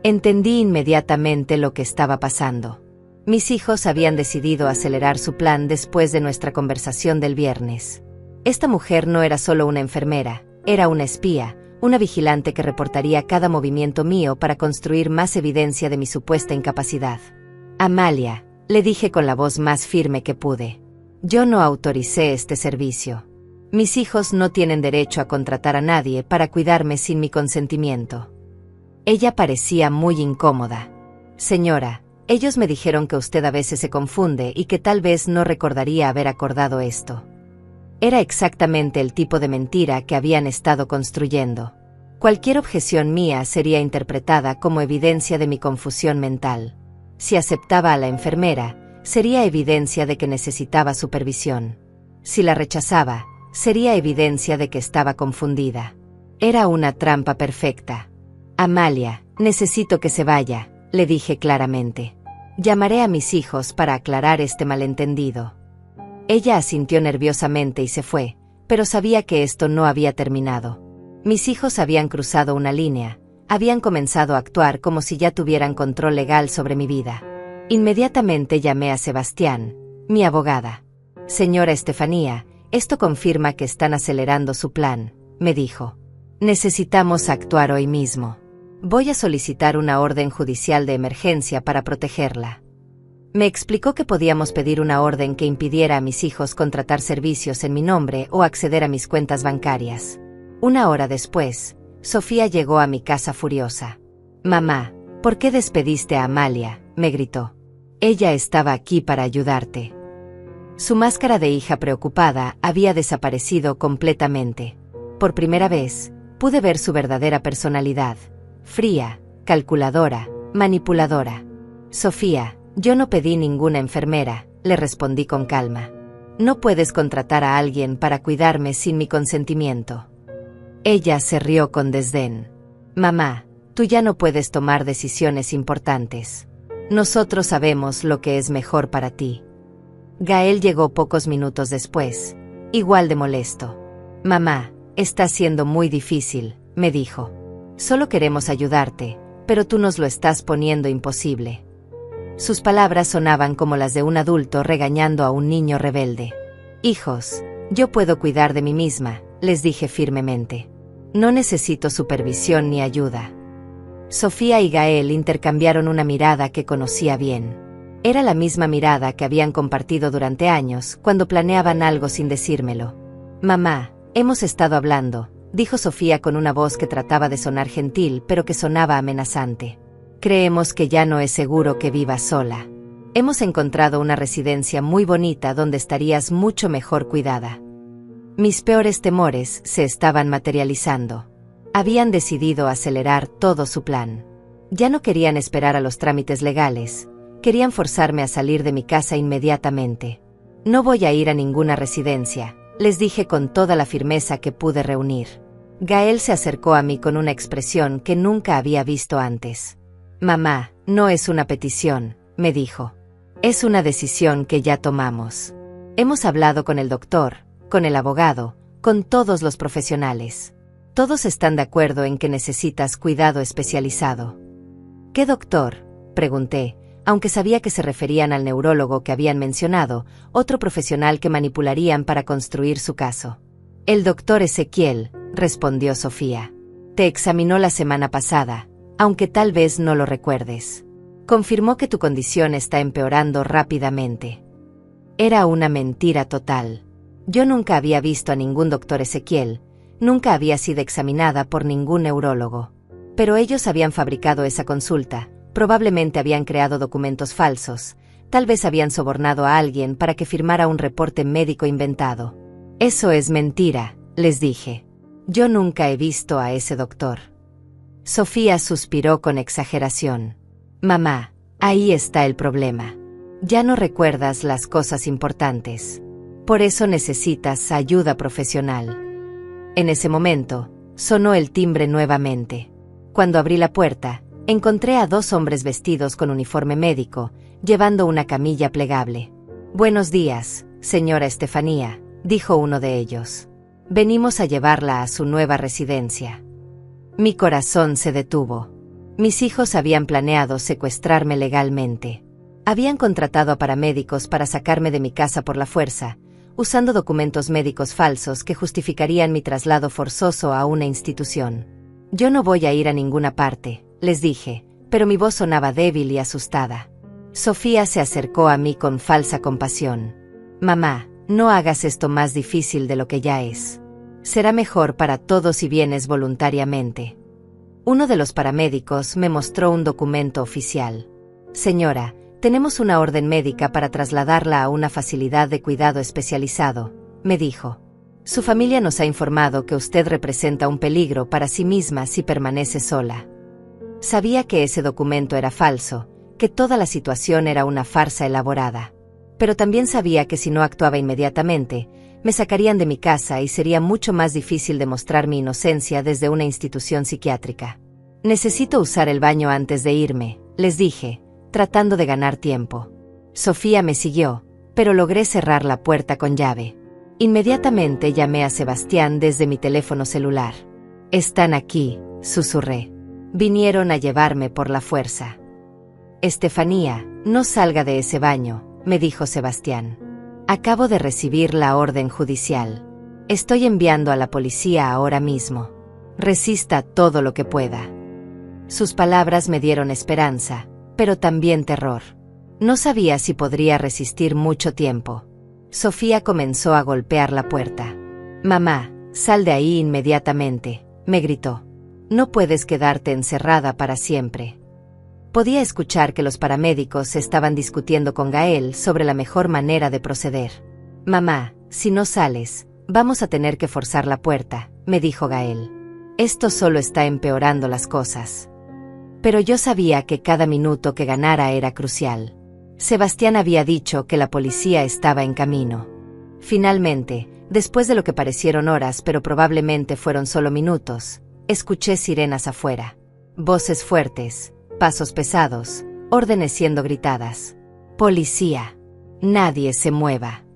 Entendí inmediatamente lo que estaba pasando. Mis hijos habían decidido acelerar su plan después de nuestra conversación del viernes. Esta mujer no era solo una enfermera, era una espía, una vigilante que reportaría cada movimiento mío para construir más evidencia de mi supuesta incapacidad. «Amalia», le dije con la voz más firme que pude, «yo no autoricé este servicio. Mis hijos no tienen derecho a contratar a nadie para cuidarme sin mi consentimiento». Ella parecía muy incómoda. «Señora, ellos me dijeron que usted a veces se confunde y que tal vez no recordaría haber acordado esto». Era exactamente el tipo de mentira que habían estado construyendo. Cualquier objeción mía sería interpretada como evidencia de mi confusión mental. Si aceptaba a la enfermera, sería evidencia de que necesitaba supervisión. Si la rechazaba, sería evidencia de que estaba confundida. Era una trampa perfecta. «Amalia, necesito que se vaya», le dije claramente. «Llamaré a mis hijos para aclarar este malentendido». Ella asintió nerviosamente y se fue, pero sabía que esto no había terminado. Mis hijos habían cruzado una línea, habían comenzado a actuar como si ya tuvieran control legal sobre mi vida. Inmediatamente llamé a Sebastián, mi abogada. «Señora Estefanía, esto confirma que están acelerando su plan», me dijo. «Necesitamos actuar hoy mismo. Voy a solicitar una orden judicial de emergencia para protegerla». Me explicó que podíamos pedir una orden que impidiera a mis hijos contratar servicios en mi nombre o acceder a mis cuentas bancarias. Una hora después, Sofía llegó a mi casa furiosa. «Mamá, ¿por qué despediste a Amalia?», me gritó. «Ella estaba aquí para ayudarte». Su máscara de hija preocupada había desaparecido completamente. Por primera vez, pude ver su verdadera personalidad. Fría, calculadora, manipuladora. «Sofía, yo no pedí ninguna enfermera», le respondí con calma. «No puedes contratar a alguien para cuidarme sin mi consentimiento». Ella se rió con desdén. «Mamá, tú ya no puedes tomar decisiones importantes. Nosotros sabemos lo que es mejor para ti». Gael llegó pocos minutos después, igual de molesto. «Mamá, está siendo muy difícil», me dijo. «Solo queremos ayudarte, pero tú nos lo estás poniendo imposible». Sus palabras sonaban como las de un adulto regañando a un niño rebelde. «Hijos, yo puedo cuidar de mí misma», les dije firmemente. «No necesito supervisión ni ayuda». Sofía y Gael intercambiaron una mirada que conocía bien. Era la misma mirada que habían compartido durante años cuando planeaban algo sin decírmelo. «Mamá, hemos estado hablando», dijo Sofía con una voz que trataba de sonar gentil pero que sonaba amenazante. «Creemos que ya no es seguro que vivas sola. Hemos encontrado una residencia muy bonita donde estarías mucho mejor cuidada». Mis peores temores se estaban materializando. Habían decidido acelerar todo su plan. Ya no querían esperar a los trámites legales, querían forzarme a salir de mi casa inmediatamente. «No voy a ir a ninguna residencia», les dije con toda la firmeza que pude reunir. Gael se acercó a mí con una expresión que nunca había visto antes. Mamá, no es una petición, me dijo. Es una decisión que ya tomamos. Hemos hablado con el doctor, con el abogado, con todos los profesionales. Todos están de acuerdo en que necesitas cuidado especializado. ¿Qué doctor?, pregunté, aunque sabía que se referían al neurólogo que habían mencionado, otro profesional que manipularían para construir su caso. El doctor Ezequiel, respondió Sofía. Te examinó la semana pasada, aunque tal vez no lo recuerdes. Confirmó que tu condición está empeorando rápidamente. Era una mentira total. Yo nunca había visto a ningún doctor Ezequiel, nunca había sido examinada por ningún neurólogo. Pero ellos habían fabricado esa consulta, probablemente habían creado documentos falsos, tal vez habían sobornado a alguien para que firmara un reporte médico inventado. Eso es mentira, les dije. Yo nunca he visto a ese doctor. Sofía suspiró con exageración. Mamá, ahí está el problema. Ya no recuerdas las cosas importantes. Por eso necesitas ayuda profesional. En ese momento, sonó el timbre nuevamente. Cuando abrí la puerta, encontré a 2 hombres vestidos con uniforme médico, llevando una camilla plegable. Buenos días, señora Estefanía, dijo uno de ellos. Venimos a llevarla a su nueva residencia. Mi corazón se detuvo. Mis hijos habían planeado secuestrarme legalmente. Habían contratado a paramédicos para sacarme de mi casa por la fuerza, usando documentos médicos falsos que justificarían mi traslado forzoso a una institución. Yo no voy a ir a ninguna parte, les dije, pero mi voz sonaba débil y asustada. Sofía se acercó a mí con falsa compasión. Mamá, no hagas esto más difícil de lo que ya es. Será mejor para todos si vienes voluntariamente. Uno de los paramédicos me mostró un documento oficial. Señora, tenemos una orden médica para trasladarla a una facilidad de cuidado especializado, me dijo. Su familia nos ha informado que usted representa un peligro para sí misma si permanece sola. Sabía que ese documento era falso, que toda la situación era una farsa elaborada. Pero también sabía que si no actuaba inmediatamente, me sacarían de mi casa y sería mucho más difícil demostrar mi inocencia desde una institución psiquiátrica. Necesito usar el baño antes de irme, les dije, tratando de ganar tiempo. Sofía me siguió, pero logré cerrar la puerta con llave. Inmediatamente llamé a Sebastián desde mi teléfono celular. Están aquí, susurré. Vinieron a llevarme por la fuerza. Estefanía, no salga de ese baño, me dijo Sebastián. Acabo de recibir la orden judicial. Estoy enviando a la policía ahora mismo. Resista todo lo que pueda. Sus palabras me dieron esperanza, pero también terror. No sabía si podría resistir mucho tiempo. Sofía comenzó a golpear la puerta. Mamá, sal de ahí inmediatamente, me gritó. No puedes quedarte encerrada para siempre. Podía escuchar que los paramédicos estaban discutiendo con Gael sobre la mejor manera de proceder. Mamá, si no sales, vamos a tener que forzar la puerta, me dijo Gael. Esto solo está empeorando las cosas. Pero yo sabía que cada minuto que ganara era crucial. Sebastián había dicho que la policía estaba en camino. Finalmente, después de lo que parecieron horas pero probablemente fueron solo minutos, escuché sirenas afuera. Voces fuertes, pasos pesados, órdenes siendo gritadas. Policía. Nadie se mueva.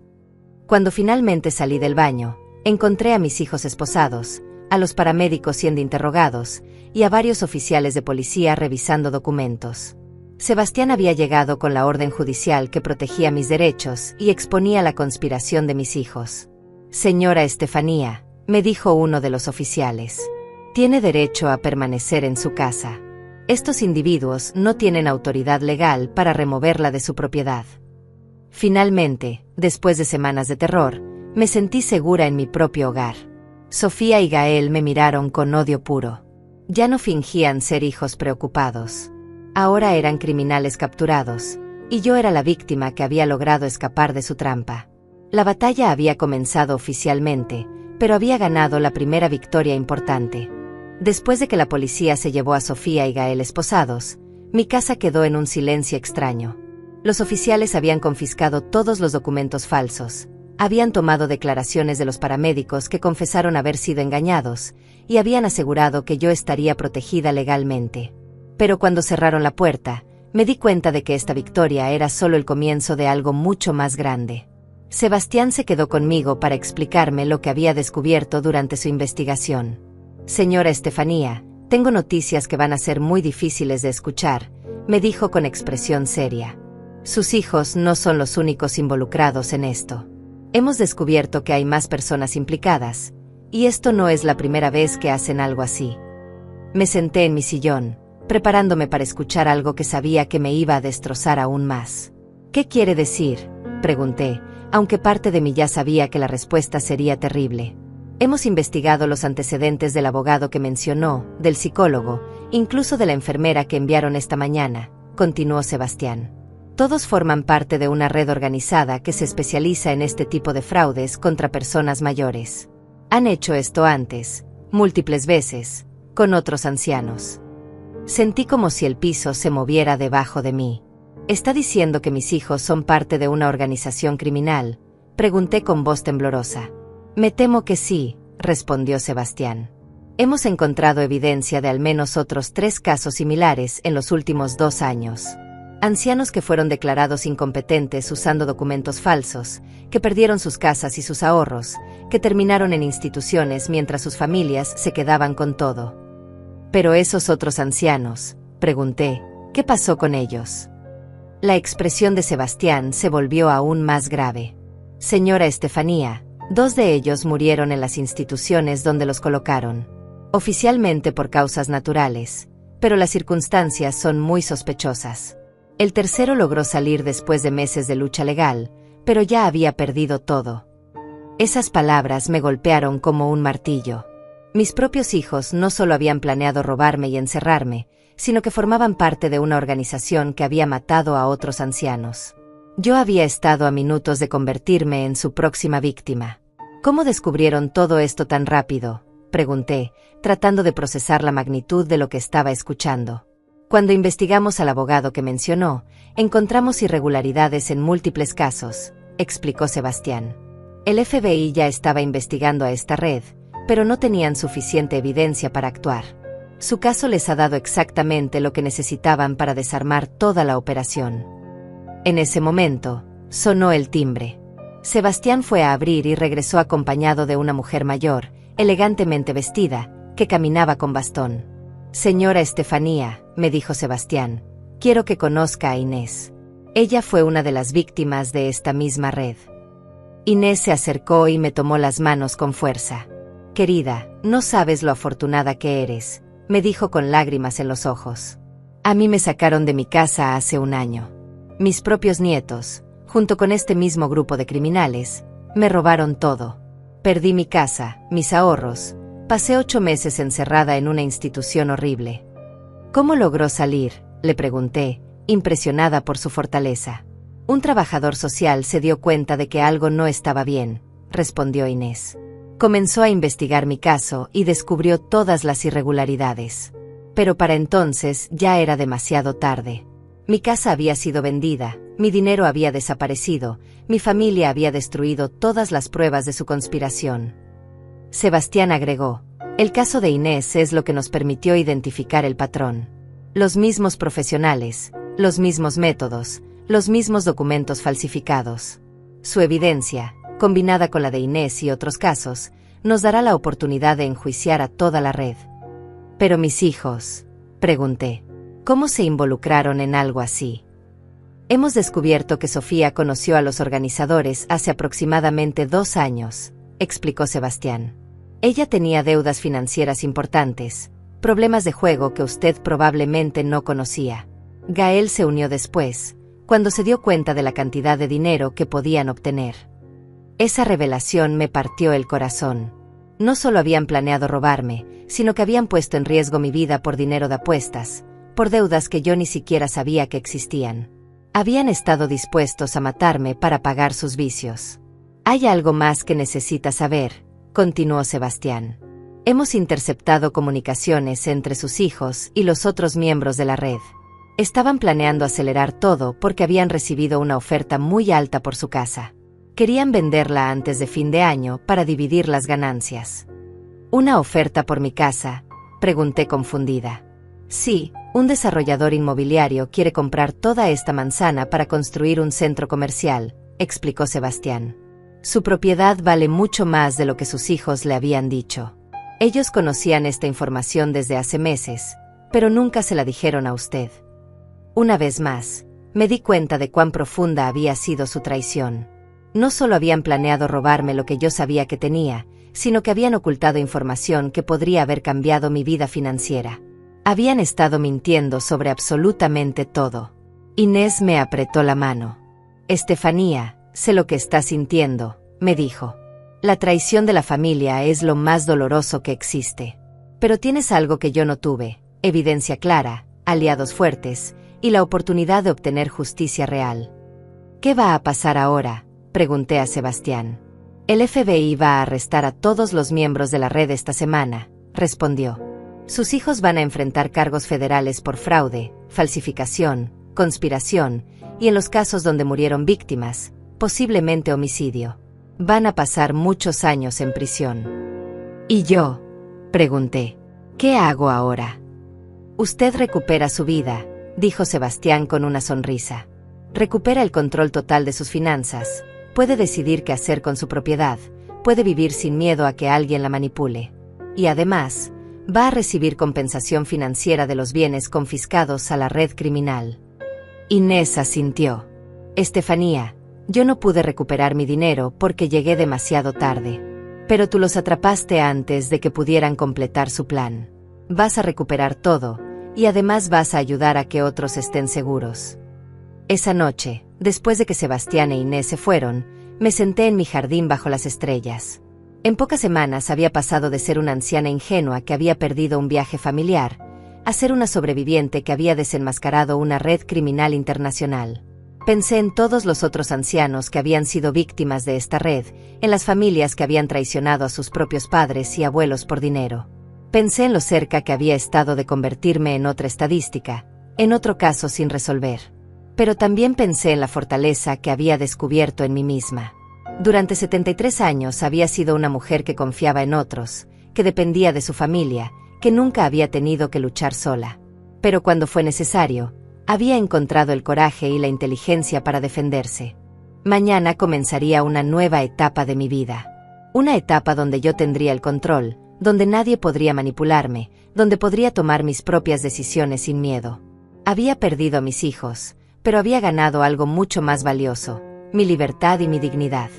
Cuando finalmente salí del baño, encontré a mis hijos esposados, a los paramédicos siendo interrogados, y a varios oficiales de policía revisando documentos. Sebastián había llegado con la orden judicial que protegía mis derechos y exponía la conspiración de mis hijos. Señora Estefanía, me dijo uno de los oficiales, tiene derecho a permanecer en su casa. Estos individuos no tienen autoridad legal para removerla de su propiedad. Finalmente, después de semanas de terror, me sentí segura en mi propio hogar. Sofía y Gael me miraron con odio puro. Ya no fingían ser hijos preocupados. Ahora eran criminales capturados, y yo era la víctima que había logrado escapar de su trampa. La batalla había comenzado oficialmente, pero había ganado la primera victoria importante. Después de que la policía se llevó a Sofía y Gael esposados, mi casa quedó en un silencio extraño. Los oficiales habían confiscado todos los documentos falsos, Habían tomado declaraciones de los paramédicos que confesaron haber sido engañados, y habían asegurado que yo estaría protegida legalmente. Pero cuando cerraron la puerta, me di cuenta de que esta victoria era solo el comienzo de algo mucho más grande. Sebastián se quedó conmigo para explicarme lo que había descubierto durante su investigación. Señora Estefanía, tengo noticias que van a ser muy difíciles de escuchar, me dijo con expresión seria. Sus hijos no son los únicos involucrados en esto. Hemos descubierto que hay más personas implicadas, y esto no es la primera vez que hacen algo así. Me senté en mi sillón, preparándome para escuchar algo que sabía que me iba a destrozar aún más. ¿Qué quiere decir?, pregunté, aunque parte de mí ya sabía que la respuesta sería terrible. Hemos investigado los antecedentes del abogado que mencionó, del psicólogo, incluso de la enfermera que enviaron esta mañana, continuó Sebastián. Todos forman parte de una red organizada que se especializa en este tipo de fraudes contra personas mayores. Han hecho esto antes, múltiples veces, con otros ancianos. Sentí como si el piso se moviera debajo de mí. ¿Está diciendo que mis hijos son parte de una organización criminal?, pregunté con voz temblorosa. Me temo que sí, respondió Sebastián. Hemos encontrado evidencia de al menos otros 3 casos similares en los últimos 2 años. Ancianos que fueron declarados incompetentes usando documentos falsos, que perdieron sus casas y sus ahorros, que terminaron en instituciones mientras sus familias se quedaban con todo. Pero esos otros ancianos, pregunté, ¿qué pasó con ellos? La expresión de Sebastián se volvió aún más grave. Señora Estefanía, 2 de ellos murieron en las instituciones donde los colocaron. Oficialmente por causas naturales, pero las circunstancias son muy sospechosas. El tercero logró salir después de meses de lucha legal, pero ya había perdido todo. Esas palabras me golpearon como un martillo. Mis propios hijos no solo habían planeado robarme y encerrarme, sino que formaban parte de una organización que había matado a otros ancianos. Yo había estado a minutos de convertirme en su próxima víctima. ¿Cómo descubrieron todo esto tan rápido?, pregunté, tratando de procesar la magnitud de lo que estaba escuchando. Cuando investigamos al abogado que mencionó, encontramos irregularidades en múltiples casos, explicó Sebastián. El FBI ya estaba investigando a esta red, pero no tenían suficiente evidencia para actuar. Su caso les ha dado exactamente lo que necesitaban para desarmar toda la operación. En ese momento, sonó el timbre. Sebastián fue a abrir y regresó acompañado de una mujer mayor, elegantemente vestida, que caminaba con bastón. Señora Estefanía, me dijo Sebastián, quiero que conozca a Inés. Ella fue una de las víctimas de esta misma red. Inés se acercó y me tomó las manos con fuerza. Querida, no sabes lo afortunada que eres, me dijo con lágrimas en los ojos. A mí me sacaron de mi casa hace 1 año. Mis propios nietos, junto con este mismo grupo de criminales, me robaron todo. Perdí mi casa, mis ahorros, pasé 8 meses encerrada en una institución horrible. ¿Cómo logró salir?, le pregunté, impresionada por su fortaleza. Un trabajador social se dio cuenta de que algo no estaba bien, respondió Inés. Comenzó a investigar mi caso y descubrió todas las irregularidades. Pero para entonces ya era demasiado tarde. Mi casa había sido vendida, mi dinero había desaparecido, mi familia había destruido todas las pruebas de su conspiración. Sebastián agregó, el caso de Inés es lo que nos permitió identificar el patrón. Los mismos profesionales, los mismos métodos, los mismos documentos falsificados. Su evidencia, combinada con la de Inés y otros casos, nos dará la oportunidad de enjuiciar a toda la red. Pero mis hijos, pregunté, ¿cómo se involucraron en algo así? Hemos descubierto que Sofía conoció a los organizadores hace aproximadamente 2 años, explicó Sebastián. Ella tenía deudas financieras importantes, problemas de juego que usted probablemente no conocía. Gael se unió después, cuando se dio cuenta de la cantidad de dinero que podían obtener. Esa revelación me partió el corazón. No solo habían planeado robarme, sino que habían puesto en riesgo mi vida por dinero de apuestas, por deudas que yo ni siquiera sabía que existían. Habían estado dispuestos a matarme para pagar sus vicios. Hay algo más que necesita saber, continuó Sebastián. Hemos interceptado comunicaciones entre sus hijos y los otros miembros de la red. Estaban planeando acelerar todo porque habían recibido una oferta muy alta por su casa. Querían venderla antes de fin de año para dividir las ganancias. ¿Una oferta por mi casa?, pregunté confundida. Sí, un desarrollador inmobiliario quiere comprar toda esta manzana para construir un centro comercial, explicó Sebastián. Su propiedad vale mucho más de lo que sus hijos le habían dicho. Ellos conocían esta información desde hace meses, pero nunca se la dijeron a usted. Una vez más, me di cuenta de cuán profunda había sido su traición. No solo habían planeado robarme lo que yo sabía que tenía, sino que habían ocultado información que podría haber cambiado mi vida financiera. Habían estado mintiendo sobre absolutamente todo. Inés me apretó la mano. Estefanía, sé lo que estás sintiendo, me dijo. La traición de la familia es lo más doloroso que existe. Pero tienes algo que yo no tuve, evidencia clara, aliados fuertes, y la oportunidad de obtener justicia real. ¿Qué va a pasar ahora?, pregunté a Sebastián. El FBI va a arrestar a todos los miembros de la red esta semana, respondió. Sus hijos van a enfrentar cargos federales por fraude, falsificación, conspiración, y en los casos donde murieron víctimas, posiblemente homicidio. Van a pasar muchos años en prisión. ¿Y yo?, pregunté. ¿Qué hago ahora? Usted recupera su vida, dijo Sebastián con una sonrisa. Recupera el control total de sus finanzas, puede decidir qué hacer con su propiedad, puede vivir sin miedo a que alguien la manipule. Y además, va a recibir compensación financiera de los bienes confiscados a la red criminal. Inés asintió. Estefanía, yo no pude recuperar mi dinero porque llegué demasiado tarde. Pero tú los atrapaste antes de que pudieran completar su plan. Vas a recuperar todo, y además vas a ayudar a que otros estén seguros. Esa noche, después de que Sebastián e Inés se fueron, me senté en mi jardín bajo las estrellas. En pocas semanas había pasado de ser una anciana ingenua que había perdido un viaje familiar, a ser una sobreviviente que había desenmascarado una red criminal internacional. Pensé en todos los otros ancianos que habían sido víctimas de esta red, en las familias que habían traicionado a sus propios padres y abuelos por dinero. Pensé en lo cerca que había estado de convertirme en otra estadística, en otro caso sin resolver. Pero también pensé en la fortaleza que había descubierto en mí misma. Durante 73 años había sido una mujer que confiaba en otros, que dependía de su familia, que nunca había tenido que luchar sola. Pero cuando fue necesario, había encontrado el coraje y la inteligencia para defenderse. Mañana comenzaría una nueva etapa de mi vida. Una etapa donde yo tendría el control, donde nadie podría manipularme, donde podría tomar mis propias decisiones sin miedo. Había perdido a mis hijos, pero había ganado algo mucho más valioso, mi libertad y mi dignidad.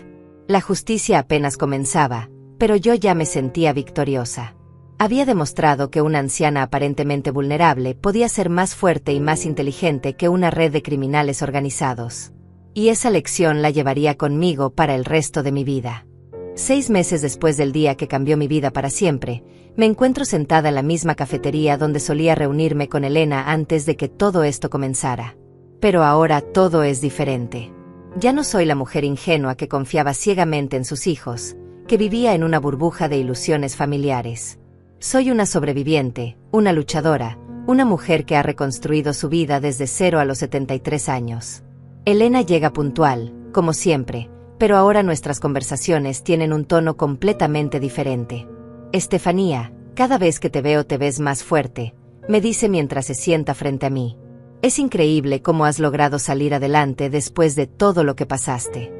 La justicia apenas comenzaba, pero yo ya me sentía victoriosa. Había demostrado que una anciana aparentemente vulnerable podía ser más fuerte y más inteligente que una red de criminales organizados. Y esa lección la llevaría conmigo para el resto de mi vida. 6 meses después del día que cambió mi vida para siempre, me encuentro sentada en la misma cafetería donde solía reunirme con Elena antes de que todo esto comenzara. Pero ahora todo es diferente. Ya no soy la mujer ingenua que confiaba ciegamente en sus hijos, que vivía en una burbuja de ilusiones familiares. Soy una sobreviviente, una luchadora, una mujer que ha reconstruido su vida desde cero a los 73 años. Elena llega puntual, como siempre, pero ahora nuestras conversaciones tienen un tono completamente diferente. Estefanía, cada vez que te veo te ves más fuerte, me dice mientras se sienta frente a mí. Es increíble cómo has logrado salir adelante después de todo lo que pasaste.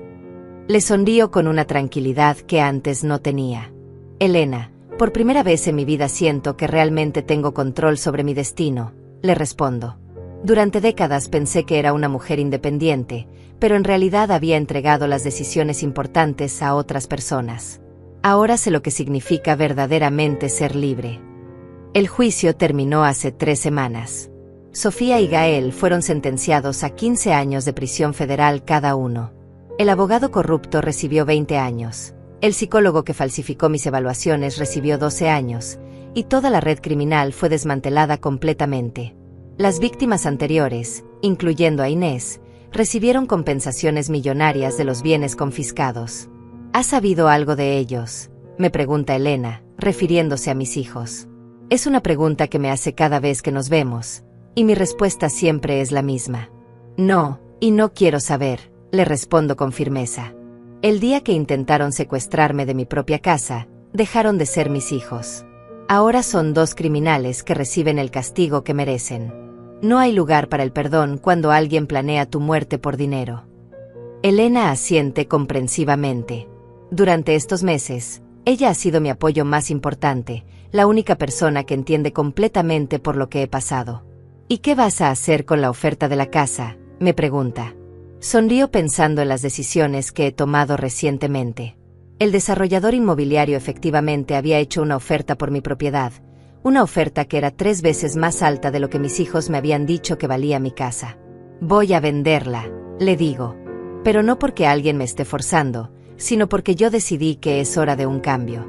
Le sonrío con una tranquilidad que antes no tenía. Elena, por primera vez en mi vida siento que realmente tengo control sobre mi destino, le respondo. Durante décadas pensé que era una mujer independiente, pero en realidad había entregado las decisiones importantes a otras personas. Ahora sé lo que significa verdaderamente ser libre. El juicio terminó hace 3 semanas. Sofía y Gael fueron sentenciados a 15 años de prisión federal cada uno. El abogado corrupto recibió 20 años. El psicólogo que falsificó mis evaluaciones recibió 12 años, y toda la red criminal fue desmantelada completamente. Las víctimas anteriores, incluyendo a Inés, recibieron compensaciones millonarias de los bienes confiscados. ¿Has sabido algo de ellos?, me pregunta Elena, refiriéndose a mis hijos. Es una pregunta que me hace cada vez que nos vemos, y mi respuesta siempre es la misma. No, y no quiero saber, le respondo con firmeza. El día que intentaron secuestrarme de mi propia casa, dejaron de ser mis hijos. Ahora son dos criminales que reciben el castigo que merecen. No hay lugar para el perdón cuando alguien planea tu muerte por dinero. Elena asiente comprensivamente. Durante estos meses, ella ha sido mi apoyo más importante, la única persona que entiende completamente por lo que he pasado. ¿Y qué vas a hacer con la oferta de la casa?, me pregunta. Sonrío pensando en las decisiones que he tomado recientemente. El desarrollador inmobiliario efectivamente había hecho una oferta por mi propiedad, una oferta que era 3 veces más alta de lo que mis hijos me habían dicho que valía mi casa. Voy a venderla, le digo. Pero no porque alguien me esté forzando, sino porque yo decidí que es hora de un cambio.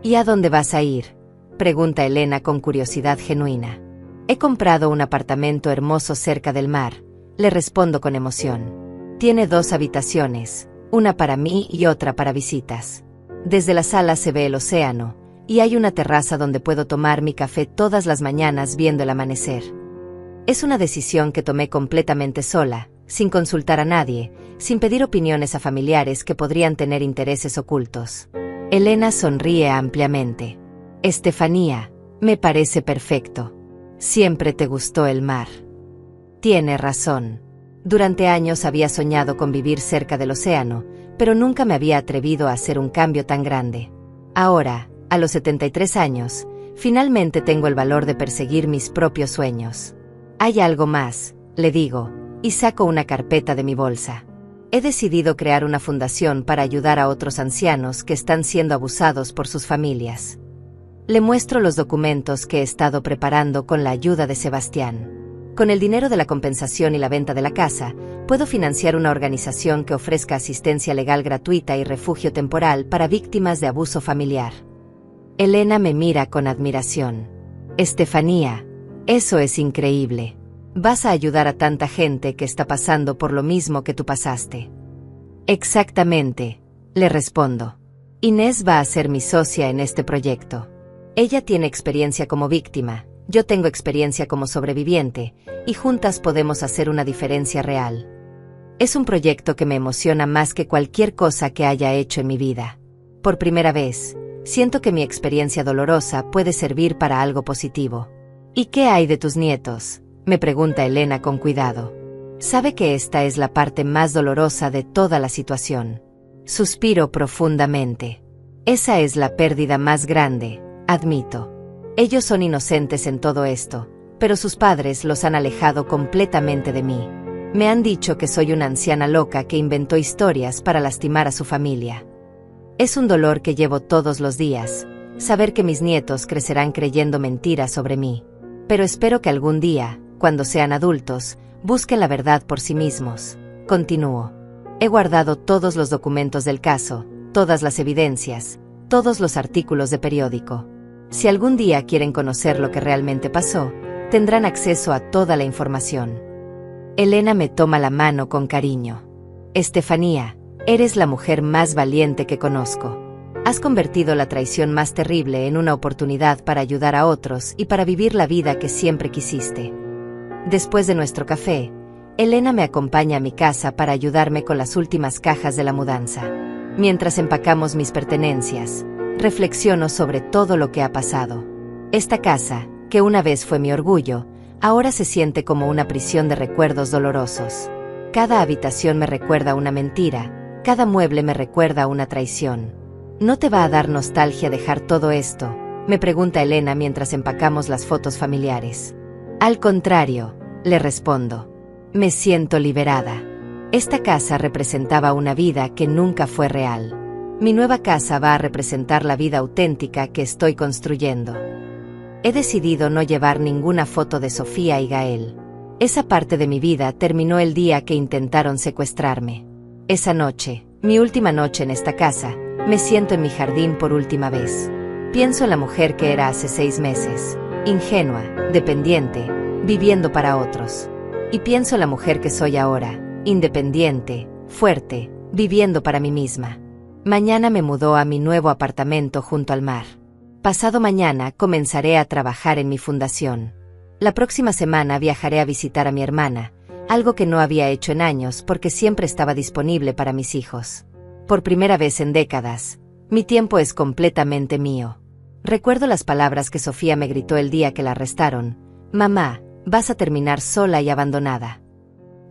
¿Y a dónde vas a ir?, pregunta Elena con curiosidad genuina. He comprado un apartamento hermoso cerca del mar, le respondo con emoción. Tiene 2 habitaciones, una para mí y otra para visitas. Desde la sala se ve el océano, y hay una terraza donde puedo tomar mi café todas las mañanas viendo el amanecer. Es una decisión que tomé completamente sola, sin consultar a nadie, sin pedir opiniones a familiares que podrían tener intereses ocultos. Elena sonríe ampliamente. Estefanía, me parece perfecto. Siempre te gustó el mar. Tiene razón. Durante años había soñado con vivir cerca del océano, pero nunca me había atrevido a hacer un cambio tan grande. Ahora, a los 73 años, finalmente tengo el valor de perseguir mis propios sueños. Hay algo más, le digo, y saco una carpeta de mi bolsa. He decidido crear una fundación para ayudar a otros ancianos que están siendo abusados por sus familias. Le muestro los documentos que he estado preparando con la ayuda de Sebastián. Con el dinero de la compensación y la venta de la casa, puedo financiar una organización que ofrezca asistencia legal gratuita y refugio temporal para víctimas de abuso familiar. Elena me mira con admiración. Estefanía, eso es increíble. Vas a ayudar a tanta gente que está pasando por lo mismo que tú pasaste. Exactamente, le respondo. Inés va a ser mi socia en este proyecto. Ella tiene experiencia como víctima, yo tengo experiencia como sobreviviente, y juntas podemos hacer una diferencia real. Es un proyecto que me emociona más que cualquier cosa que haya hecho en mi vida. Por primera vez, siento que mi experiencia dolorosa puede servir para algo positivo. ¿Y qué hay de tus nietos?, me pregunta Elena con cuidado. Sabe que esta es la parte más dolorosa de toda la situación. Suspiro profundamente. Esa es la pérdida más grande, admito. Ellos son inocentes en todo esto, pero sus padres los han alejado completamente de mí. Me han dicho que soy una anciana loca que inventó historias para lastimar a su familia. Es un dolor que llevo todos los días, saber que mis nietos crecerán creyendo mentiras sobre mí. Pero espero que algún día, cuando sean adultos, busquen la verdad por sí mismos. Continúo. He guardado todos los documentos del caso, todas las evidencias, todos los artículos de periódico. Si algún día quieren conocer lo que realmente pasó, tendrán acceso a toda la información. Elena me toma la mano con cariño. Estefanía, eres la mujer más valiente que conozco. Has convertido la traición más terrible en una oportunidad para ayudar a otros y para vivir la vida que siempre quisiste. Después de nuestro café, Elena me acompaña a mi casa para ayudarme con las últimas cajas de la mudanza. Mientras empacamos mis pertenencias, reflexiono sobre todo lo que ha pasado. Esta casa, que una vez fue mi orgullo, ahora se siente como una prisión de recuerdos dolorosos. Cada habitación me recuerda una mentira, cada mueble me recuerda una traición. ¿No te va a dar nostalgia dejar todo esto?, me pregunta Elena mientras empacamos las fotos familiares. Al contrario, le respondo. Me siento liberada. Esta casa representaba una vida que nunca fue real. Mi nueva casa va a representar la vida auténtica que estoy construyendo. He decidido no llevar ninguna foto de Sofía y Gael. Esa parte de mi vida terminó el día que intentaron secuestrarme. Esa noche, mi última noche en esta casa, me siento en mi jardín por última vez. Pienso en la mujer que era hace 6 meses, ingenua, dependiente, viviendo para otros. Y pienso en la mujer que soy ahora, independiente, fuerte, viviendo para mí misma. Mañana me mudó a mi nuevo apartamento junto al mar. Pasado mañana comenzaré a trabajar en mi fundación. La próxima semana viajaré a visitar a mi hermana, algo que no había hecho en años porque siempre estaba disponible para mis hijos. Por primera vez en décadas, mi tiempo es completamente mío. Recuerdo las palabras que Sofía me gritó el día que la arrestaron: «Mamá, vas a terminar sola y abandonada».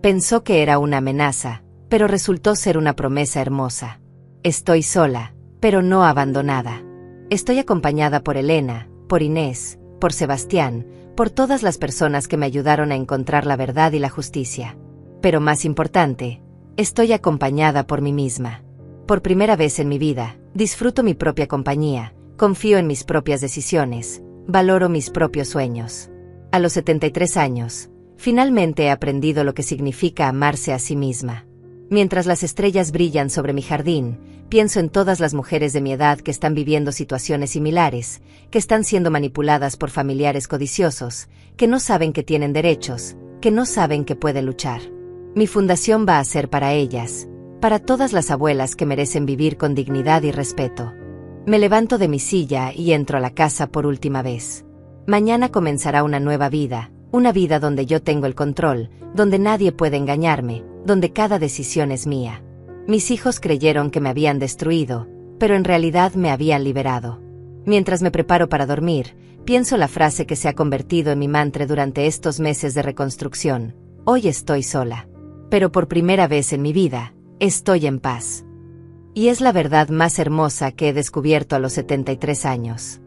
Pensó que era una amenaza, pero resultó ser una promesa hermosa. Estoy sola, pero no abandonada. Estoy acompañada por Elena, por Inés, por Sebastián, por todas las personas que me ayudaron a encontrar la verdad y la justicia. Pero más importante, estoy acompañada por mí misma. Por primera vez en mi vida, disfruto mi propia compañía, confío en mis propias decisiones, valoro mis propios sueños. A los 73 años, finalmente he aprendido lo que significa amarse a sí misma. Mientras las estrellas brillan sobre mi jardín, pienso en todas las mujeres de mi edad que están viviendo situaciones similares, que están siendo manipuladas por familiares codiciosos, que no saben que tienen derechos, que no saben que pueden luchar. Mi fundación va a ser para ellas, para todas las abuelas que merecen vivir con dignidad y respeto. Me levanto de mi silla y entro a la casa por última vez. Mañana comenzará una nueva vida, una vida donde yo tengo el control, donde nadie puede engañarme, donde cada decisión es mía. Mis hijos creyeron que me habían destruido, pero en realidad me habían liberado. Mientras me preparo para dormir, pienso la frase que se ha convertido en mi mantra durante estos meses de reconstrucción: hoy estoy sola. Pero por primera vez en mi vida, estoy en paz. Y es la verdad más hermosa que he descubierto a los 73 años.